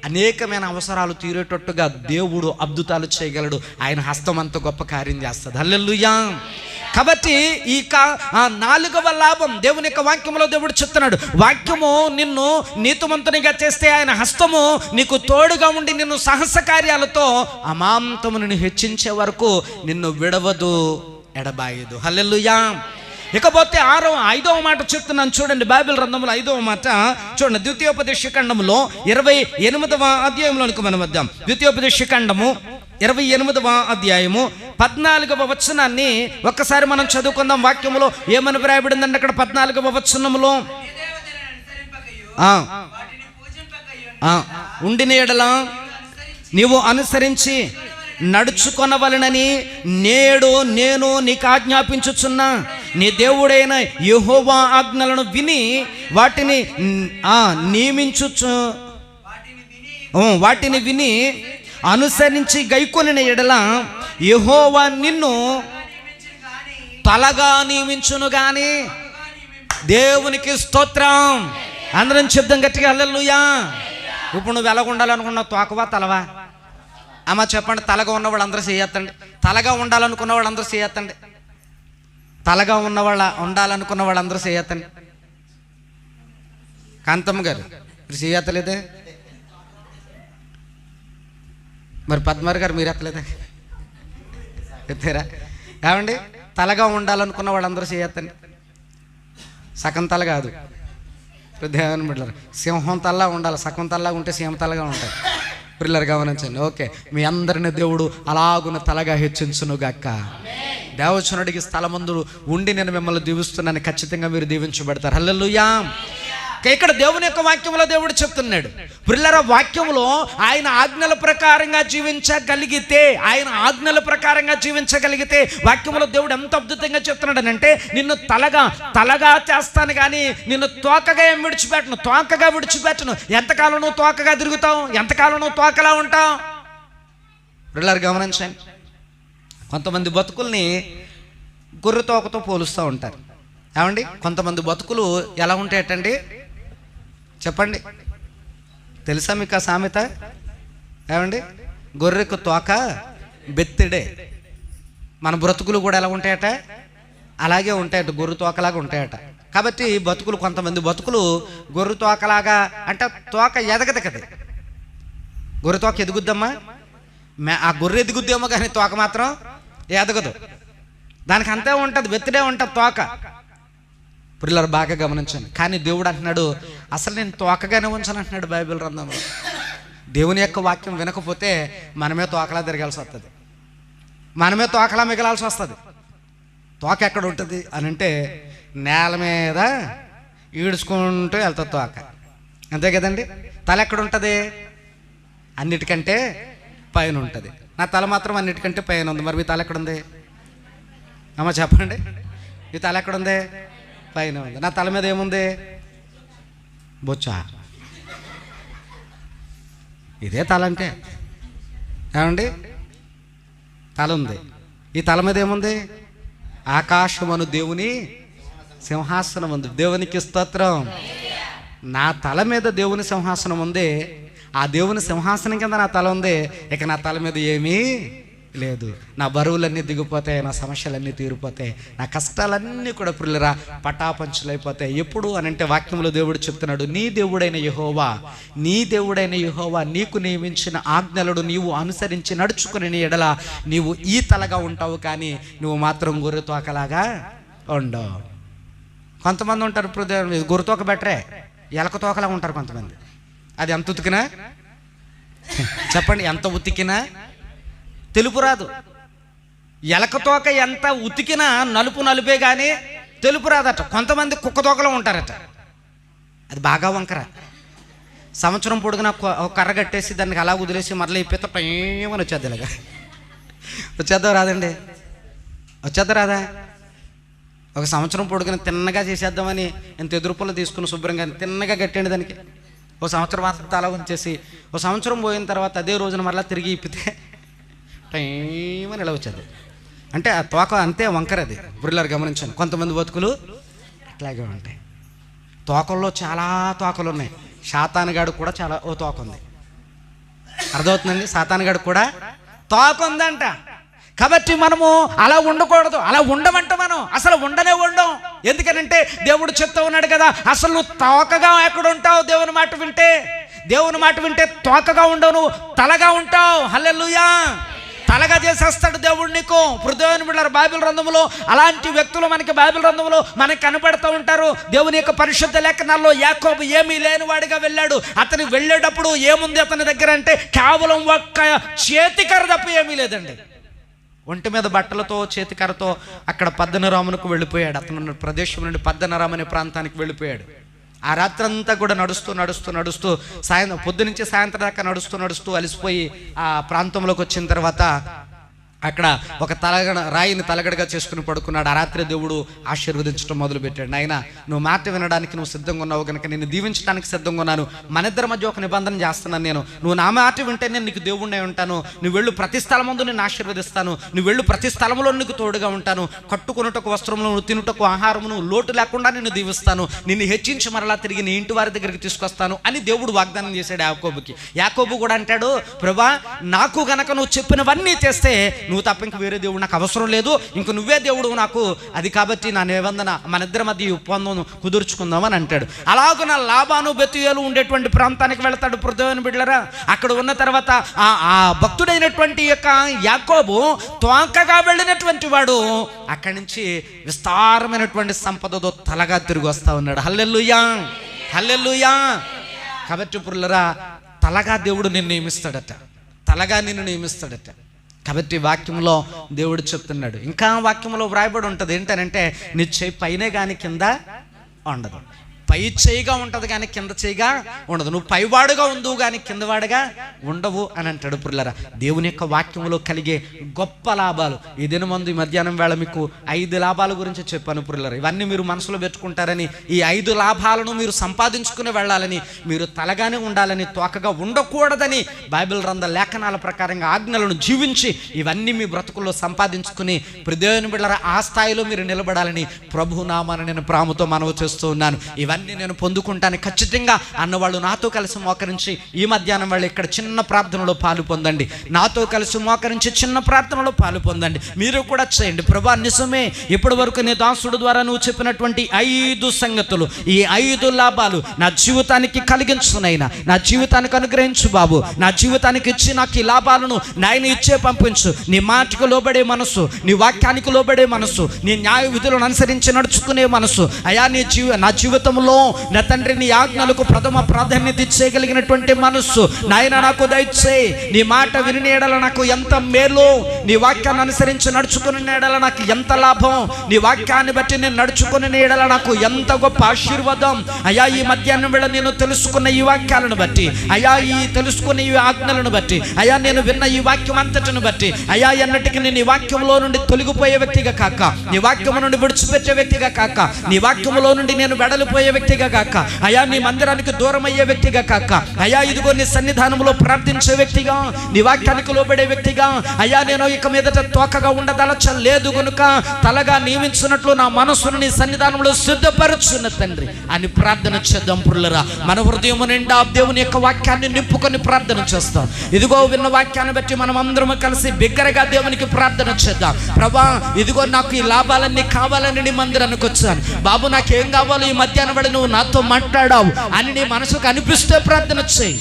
అనేకమైన అవసరాలు తీరేటట్టుగా దేవుడు అద్భుతాలు చేయగలడు. ఆయన హస్తం అంత గొప్ప కార్యం చేస్తుంది. హల్లెలూయా. కాబట్టి ఈ 4వ లాభం దేవుని యొక్క వాక్యంలో దేవుడు చెప్తున్నాడు, వాక్యము నిన్ను నీతిమంతునిగా చేస్తే ఆయన హస్తము నీకు తోడుగా ఉండి నిన్ను సాహస కార్యాలతో అమాంతము నిన్ను హెచ్చించే వరకు నిన్ను విడవదు, ఎడబాయదు. హల్లెలూయా. ఇకపోతే 5వ మాట చెప్తున్నాను చూడండి, బైబిల్ గ్రంథంలో 5వ మాట చూడండి. ద్వితీయోపదేశకాండములో 28వ అధ్యాయంలోనికి మనం వద్దాం. ద్వితీయోపదేశకాండము 28వ అధ్యాయము 14వ వచనాన్ని ఒక్కసారి మనం చదువుకుందాం. వాక్యములో ఏమని వ్రాయబడిందండి అక్కడ 14వ వచనములో, ఉండిన యెడల నీవు అనుసరించి నడుచుకొనవలెనని నేడు నేను నీకు ఆజ్ఞాపించుచున్నా నీ దేవుడైన యెహోవా ఆజ్ఞలను విని వాటిని విని అనుసరించి గైకొనిన యెడల యెహోవా నిన్ను తలగా నియమించును గాని. దేవునికి స్తోత్రం. అందరం చెప్దాం గట్టిగా హల్లెలూయా. ఇప్పుడు నువ్వు ఎలాగ ఉండాలనుకున్నావు, తోకవా తలవా? అమ్మ చెప్పండి. తలగా ఉన్న వాళ్ళందరూ చేయొద్దండి. తలగా ఉండాలనుకున్న వాళ్ళందరూ చేయొద్దండి. తలగా ఉండాలనుకున్న వాళ్ళందరూ చేయొద్దండి. కాంతమ్మ గారు మీరు చేయొత్తలేదే, మరి పద్మారి గారు మీరు ఎత్తలేదా? ఎత్తారా? ఏమండి తలగా ఉండాలనుకున్న వాళ్ళందరూ చేయొద్దండి. సగం తల కాదు, దేవుని బిడ్డలారా, సింహం తల్లా ఉండాలి. సగం తల్లా ఉంటే సింహం తలగా ఉంటాయి. పిల్లలు గమనించండి. ఓకే, మీ అందరిని దేవుడు అలాగున తలగా హెచ్చించును గాక. దేవచనుడికి స్థలమందు ఉండి నేను మిమ్మల్ని దీవిస్తున్నాను, ఖచ్చితంగా మీరు దీవించబడతారు. హల్లెలూయా. ఇక్కడ దేవుని యొక్క వాక్యంలో దేవుడు చెప్తున్నాడు, పిల్లల వాక్యంలో ఆయన ఆజ్ఞల ప్రకారంగా జీవించగలిగితే వాక్యంలో దేవుడు ఎంత అద్భుతంగా చెప్తున్నాడు అంటే, నిన్ను తలగా చేస్తాను కానీ నిన్ను తోకగా ఏం విడిచిపెట్టను. ఎంతకాలం నువ్వు తోకగా తిరుగుతావు, ఎంతకాలం నువ్వు తోకలా ఉంటావు. పిల్లలు గమనించండి, కొంతమంది బతుకుల్ని గొర్రె తోకతో పోలుస్తూ ఉంటారు. ఏమండి, కొంతమంది బతుకులు ఎలా ఉంటాయటండి చెప్పండి, తెలుసా మీకు ఆ సామెత? ఏమండి, గొర్రెకు తోక బెత్తిడే. మన బ్రతుకులు కూడా ఎలా ఉంటాయట, అలాగే ఉంటాయట, గొర్రె తోకలాగా ఉంటాయట. కాబట్టి బతుకులు, కొంతమంది బతుకులు గొర్రె తోకలాగా అంటే తోక ఎదగదు కదా. గొర్రె తోక ఎదుగుద్దమ్మా, ఆ గొర్రె ఎదుగుద్దేమో కానీ తోక మాత్రం ఎదగదు. దానికి అంతే ఉంటుంది, బెత్తిడే ఉంటుంది తోక. పిల్లలు బాగా గమనించండి. కానీ దేవుడు అంటున్నాడు, అసలు నేను తోకగానే ఉంచను అంటున్నాడు బైబిల్ గ్రంథంలో. దేవుని యొక్క వాక్యం వినకపోతే మనమే తోకలా తిరగాల్సి వస్తుంది, మనమే తోకలా మిగలాల్సి వస్తుంది. తోక ఎక్కడ ఉంటుంది అని అంటే, నేల మీద ఈడ్చుకుంటూ వెళ్తుంది తోక, అంతే కదండి. తల ఎక్కడ ఉంటుంది? అన్నిటికంటే పైన ఉంటుంది. నా తల మాత్రం అన్నిటికంటే పైన ఉంది. మరి మీ తల ఎక్కడుంది అమ్మ చెప్పండి? మీ తల ఎక్కడుంది? పైన ఉంది. నా తల మీద ఏముంది? బొచ్చా. ఇదే తల అంటే. ఏమండి, తల ఉంది. ఈ తల మీద ఏముంది? ఆకాశమను దేవుని సింహాసనం ఉంది. దేవునికి స్తోత్రం. నా తల మీద దేవుని సింహాసనం ఉంది. ఆ దేవుని సింహాసనం కింద నా తల ఉంది. ఇక నా తల మీద ఏమీ లేదు. నా బరువులన్నీ దిగిపోతాయి, నా సమస్యలన్నీ తీరిపోతాయి, నా కష్టాలన్నీ కూడా పిల్లరా పటాపంచులైపోతాయి. ఎప్పుడు అని అంటే వాక్యంలో దేవుడు చెప్తున్నాడు, నీ దేవుడైన యెహోవా నీకు నియమించిన ఆజ్ఞలను నీవు అనుసరించి నడుచుకుని ఎడల నీవు ఈ తలగా ఉంటావు, కానీ నువ్వు మాత్రం గొర్రె తోకలాగా ఉండవు. కొంతమంది ఉంటారు, గొర్రె తోక బెటరే, ఎలక తోకలాగా ఉంటారు కొంతమంది. అది ఎంత ఉతికినా చెప్పండి, ఎంత ఉతికినా తెలుపు రాదు. ఎలక తోక ఎంత ఉతికినా నలుపే కానీ తెలుపు రాదట. కొంతమంది కుక్క తోకలో ఉంటారట, అది బాగా వంకర. సంవత్సరం పొడుగున కర్ర కట్టేసి దానికి అలా వదిలేసి మరలా ఈ పిత్త ఏమని వచ్చేది, ఇలాగా వచ్చేద్దా రాదండి? వచ్చేద్దా రాదా? ఒక సంవత్సరం పొడుగున తిన్నగా చేసేద్దామని ఇంత ఎదురుపుల్లో తీసుకుని శుభ్రంగా తిన్నగా కట్టండి దానికి. ఓ సంవత్సరం అంతా అలా ఉంచేసి ఓ సంవత్సరం పోయిన తర్వాత అదే రోజున మరలా తిరిగి ఇప్పితే టైమని ఇలా వచ్చేది. అంటే ఆ తోక అంతే వంకరది. బ్రిల్లర్ గమనించాను, కొంతమంది బతుకులు అట్లాగే ఉంటాయి. తోకల్లో చాలా తోకలు ఉన్నాయి. సాతానుగాడు కూడా చాలా ఓ తోక ఉంది. అర్థమవుతుందండి? సాతానుగాడు కూడా తోక ఉందంట. కాబట్టి మనము అలా ఉండకూడదు. అలా ఉండమంటే మనం అసలు ఉండం. ఎందుకనంటే దేవుడు చెప్తా ఉన్నాడు కదా, అసలు నువ్వు తోకగా ఎక్కడ ఉంటావు? దేవుని మాట వింటే తోకగా ఉండవు, నువ్వు తలగా ఉంటావు. హల్లెలూయా. తలగా చేసేస్తాడు దేవుడు నీకు. హృదయాన్ని బిడ్డలారా, బైబిల్ గ్రంథంలో అలాంటి వ్యక్తులు మనకి బైబిల్ గ్రంథంలో మనకి కనపడుతూ ఉంటారు. దేవుని యొక్క పరిశుద్ధ లేఖనాల్లో యాకోబు ఏమీ లేని వాడిగా వెళ్ళాడు. అతను వెళ్ళేటప్పుడు ఏముంది అతని దగ్గర అంటే కేవలం ఒక్క చేతికర్ర తప్ప ఏమీ లేదండి. ఒంటి మీద బట్టలతో చేతికర్రతో అక్కడ పద్దనరామునకు వెళ్ళిపోయాడు. అతను ప్రదేశం నుండి పద్దనరాము అనే ప్రాంతానికి వెళ్ళిపోయాడు. ఆ రాత్రంతా కూడా నడుస్తూ పొద్దు నుంచి సాయంత్రం దాకా నడుస్తూ అలసిపోయి ఆ ప్రాంతంలోకి వచ్చిన తర్వాత అక్కడ ఒక రాయిని తలగడగా చేసుకుని పడుకున్నాడు. ఆ రాత్రి దేవుడు ఆశీర్వదించడం మొదలుపెట్టాడు. నాయనా, నువ్వు మాట వినడానికి నువ్వు సిద్ధంగా ఉన్నావు కనుక నేను దీవించడానికి సిద్ధంగా ఉన్నాను. మన ఇద్దరి మధ్య ఒక నిబంధన చేస్తున్నాను. నువ్వు నా మాట వింటే నేను నీకు దేవుడినే ఉంటాను. నువ్వు వెళ్ళు ప్రతి స్థలం ముందు నేను ఆశీర్వదిస్తాను. నువ్వు వెళ్ళు ప్రతి స్థలంలో నీకు తోడుగా ఉంటాను. కట్టుకున్నటకు వస్త్రములు, తినుటకు ఆహారమును లోటు లేకుండా నిన్ను దీవిస్తాను. నిన్ను హెచ్చించి మరలా తిరిగి నీ ఇంటి వారి దగ్గరికి తీసుకొస్తాను అని దేవుడు వాగ్దానం చేశాడు యాకోబుకి. యాకోబు కూడా అంటాడు, ప్రభా, నాకు గనక నువ్వు చెప్పినవన్నీ చేస్తే నువ్వు తప్ప ఇంక వేరే దేవుడు నాకు అవసరం లేదు, ఇంక నువ్వే దేవుడు నాకు. అది కాబట్టి నా నిబంధన మన ఇద్దరి మధ్య ఒప్పందం కుదుర్చుకుందాం అని అంటాడు. అలాగ నా లాబాను బెతుయేలు ఉండేటువంటి ప్రాంతానికి వెళతాడు. హృదయాన్ని బిడ్డలారా, అక్కడ ఉన్న తర్వాత ఆ భక్తుడైనటువంటి యొక్క యాకోబు తోకగా వెళ్ళినటువంటి వాడు అక్కడి నుంచి విస్తారమైనటువంటి సంపదతో తలగా తిరిగి వస్తా ఉన్నాడు. హల్లెలూయా, హల్లెలూయా. కాబట్టి పుల్లరా, తలగా దేవుడు నిన్ను నియమిస్తాడట, తలగా నిన్ను నియమిస్తాడట. కాబట్టి వాక్యంలో దేవుడు చెప్తున్నాడు. ఇంకా వాక్యంలో వ్రాయబడి ఉంటుంది ఏంటనంటే, నీ చేయి పైనే కానీ కింద ఉండదు, పై చేయిగా ఉంటుంది కానీ కింద చేయిగా ఉండదు, నువ్వు పైవాడుగా ఉండువు కానీ కిందవాడుగా ఉండవు అని అంటాడు. పుల్లరా, దేవుని యొక్క వాక్యంలో కలిగే గొప్ప లాభాలు ఈ దినమందు మధ్యాహ్నం వేళ మీకు 5 లాభాల గురించి చెప్పాను. పుల్లరా, ఇవన్నీ మీరు మనసులో పెట్టుకుంటారని, ఈ 5 లాభాలను మీరు సంపాదించుకుని వెళ్ళాలని, మీరు తలగానే ఉండాలని, తోకగా ఉండకూడదని బైబిల్ గ్రంథ లేఖనాల ప్రకారంగా ఆజ్ఞలను జీవించి ఇవన్నీ మీ బ్రతుకుల్లో సంపాదించుకుని దేవుని బిడ్డలారా ఆ స్థాయిలో మీరు నిలబడాలని ప్రభు నామాన్ని నేను ప్రేమతో మనవి చేస్తూ ఉన్నాను. ఇవన్నీ నేను పొందుకుంటాను ఖచ్చితంగా అన్నవాళ్ళు నాతో కలిసి మోకరించి ఈ మధ్యాహ్నం వాళ్ళు ఇక్కడ చిన్న ప్రార్థనలో పాలు పొందండి. నాతో కలిసి మోకరించి చిన్న ప్రార్థనలో పాలు పొందండి. మీరు కూడా చేయండి. ప్రభా, నిజమే, ఇప్పటి వరకు నీ దాసుడు ద్వారా నువ్వు చెప్పినటువంటి 5 సంగతులు, ఈ 5 లాభాలు నా జీవితానికి కలిగించునైనా, నా జీవితానికి అనుగ్రహించు బాబు. నా జీవితానికి ఇచ్చి నాకు ఈ లాభాలను నాయన ఇచ్చే పంపించు. నీ మాటకు లోబడే మనసు, నీ వాక్యానికి లోబడే మనసు, నీ న్యాయ విధులను అనుసరించి నడుచుకునే మనసు అయా నా జీవితంలో నా తండ్రి నీ ఆజ్ఞలకు ప్రథమ ప్రాధాన్యత ఇచ్చేయగలిగినటువంటి మనస్సు నాయన నాకు దయచేయి. నీ మాట విని ఎడల నాకు ఎంత మేలు, నీ వాక్యాన్ని అనుసరించి నడుచుకుని ఎడల నాకు ఎంత లాభం, నీ వాక్యాన్ని బట్టి నేను నడుచుకుని ఎడల నాకు ఎంత గొప్ప ఆశీర్వాదం. అయ్యా, ఈ మధ్యాహ్నం వేళ నేను తెలుసుకున్న ఈ వాక్యాలను బట్టి, అయ్యా ఈ తెలుసుకున్న ఈ ఆజ్ఞలను బట్టి, అయ్యా నేను విన్న ఈ వాక్యం అంతటిని బట్టి, అయ్యా ఎన్నటికి నేను ఈ వాక్యంలో నుండి తొలగిపోయే వ్యక్తిగా కాక, నీ వాక్యం నుండి విడిచిపెట్టే వ్యక్తిగా కాక, నీ వాక్యంలో నుండి నేను వెడలిపోయే వ్యక్తిగా కాక, అయా నీ మందిరానికి దూరం అయ్యే వ్యక్తిగా కాక, అయా ఇదిగో నీ సన్నిధానంలో ప్రార్థించే వ్యక్తిగా, నీ వాక్యానికి లోబడే వ్యక్తిగా, అయా నేను ఇక మీదట తోకగా ఉండదలచలేదు గనుక తలగా నియమించినట్లు నా మనసును నీ సన్నిధానంలో సిద్ధపరచున్న తండ్రి అని ప్రార్థన చేద్దాం. పుల్లరా, మన హృదయం నిండా దేవుని యొక్క వాక్యాన్ని నింపుకొని ప్రార్థన చేస్తాం. ఇదిగో విన్న వాక్యాన్ని బట్టి మనం అందరం కలిసి బిగ్గరగా దేవునికి ప్రార్థన చేద్దాం. ప్రభా, ఇదిగో నాకు ఈ లాభాలన్నీ కావాలని నీ మందిరానికి వచ్చాను బాబు, నాకేం కావాలో ఈ మధ్యాహ్నం వేళ నువ్వు నాతో మాట్లాడావు అని నీ మనసుకు అనిపిస్తే ప్రార్థన చేయి.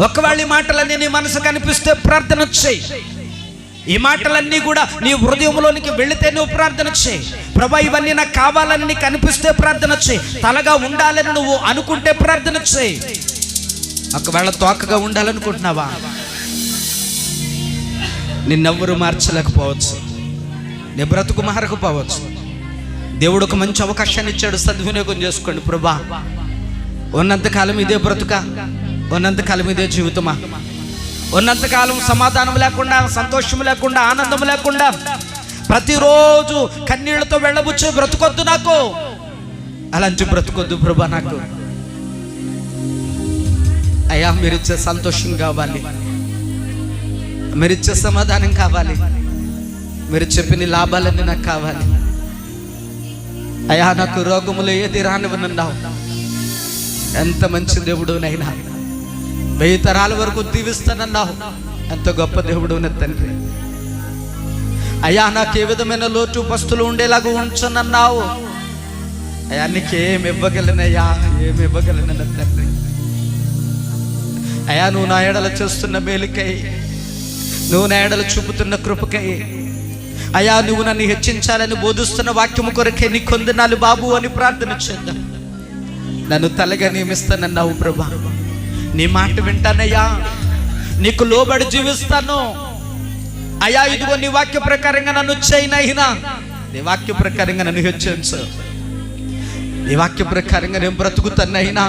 ఒకవేళ ఈ మాటలన్నీ నీ మనసుకు అనిపిస్తే ప్రార్థన చేయి. ఈ మాటలన్నీ కూడా నీ హృదయంలోనికి వెళితే నువ్వు ప్రార్థన చేయి. ప్రభా, ఇవన్నీ నాకు కావాలని నీకు అనిపిస్తే ప్రార్థన చేయి. తలగా ఉండాలని నువ్వు అనుకుంటే ప్రార్థన చేయి. ఒకవేళ తోకగా ఉండాలనుకుంటున్నావా, నిన్నెవ్వరూ మార్చలేకపోవచ్చు, నీ బ్రతుకు మారకపోవచ్చు. దేవుడు ఒక మంచి అవకాశాన్ని ఇచ్చాడు, సద్వినియోగం చేసుకోండి. ప్రభా, ఉన్నంతకాలం ఇదే బ్రతుక, ఉన్నంతకాలం ఇదే జీవితమా, ఉన్నంతకాలం సమాధానం లేకుండా, సంతోషం లేకుండా, ఆనందం లేకుండా ప్రతిరోజు కన్నీళ్లతో వెళ్ళబుచ్చే బ్రతుకొద్దు నాకు. అలాంటి బ్రతుకొద్దు ప్రభా నాకు. అయ్యా, మీరిచ్చే సంతోషం కావాలి, మీరిచ్చే సమాధానం కావాలి, మీరు చెప్పిన లాభాలన్నీ నాకు కావాలి. అయ్యా, నాకు రోగములు ఏది రానివ్వనన్నావు. ఎంత మంచి దేవుడు నైనా, 1000 తరాల వరకు దీవిస్తానన్నావు. ఎంత గొప్ప దేవుడు తండ్రి. అయ్యా, నాకు ఏ విధమైన లోటు పస్తులు ఉండేలాగా ఉంచనన్నావు. అయ్యా, నీకేమి ఇవ్వగలనయ్యా, ఏమి ఇవ్వగలన తండ్రి. అయ్యా, నువ్వు నా ఎడల చేస్తున్న మేలుకై, నువ్వు నా ఎడల చూపుతున్న కృపకై, అయ్యా నువ్వు నన్ను హెచ్చించాలని బోధిస్తున్న వాక్యము కొరకే నీ కొందనాలు బాబు అని ప్రార్థన చేద్దాం. నన్ను తలగా నియమిస్తానన్నావు ప్రభా, నీ మాట వింటానయ్యా, నీకు లోబడి జీవిస్తాను. అయ్యా, ఇదిగో నీ వాక్య ప్రకారంగా నన్ను చేయనైనా, నీ వాక్య ప్రకారంగా నన్ను హెచ్చించు, నీ వాక్య ప్రకారంగా నేను బ్రతుకుతానైనా,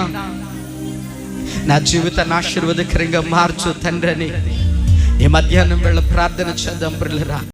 నా జీవితాన్ని ఆశీర్వాదకరంగా మార్చు తండ్రి అని ఈ మధ్యాహ్నం వేళ ప్రార్థన చేద్దాం పిల్లరా.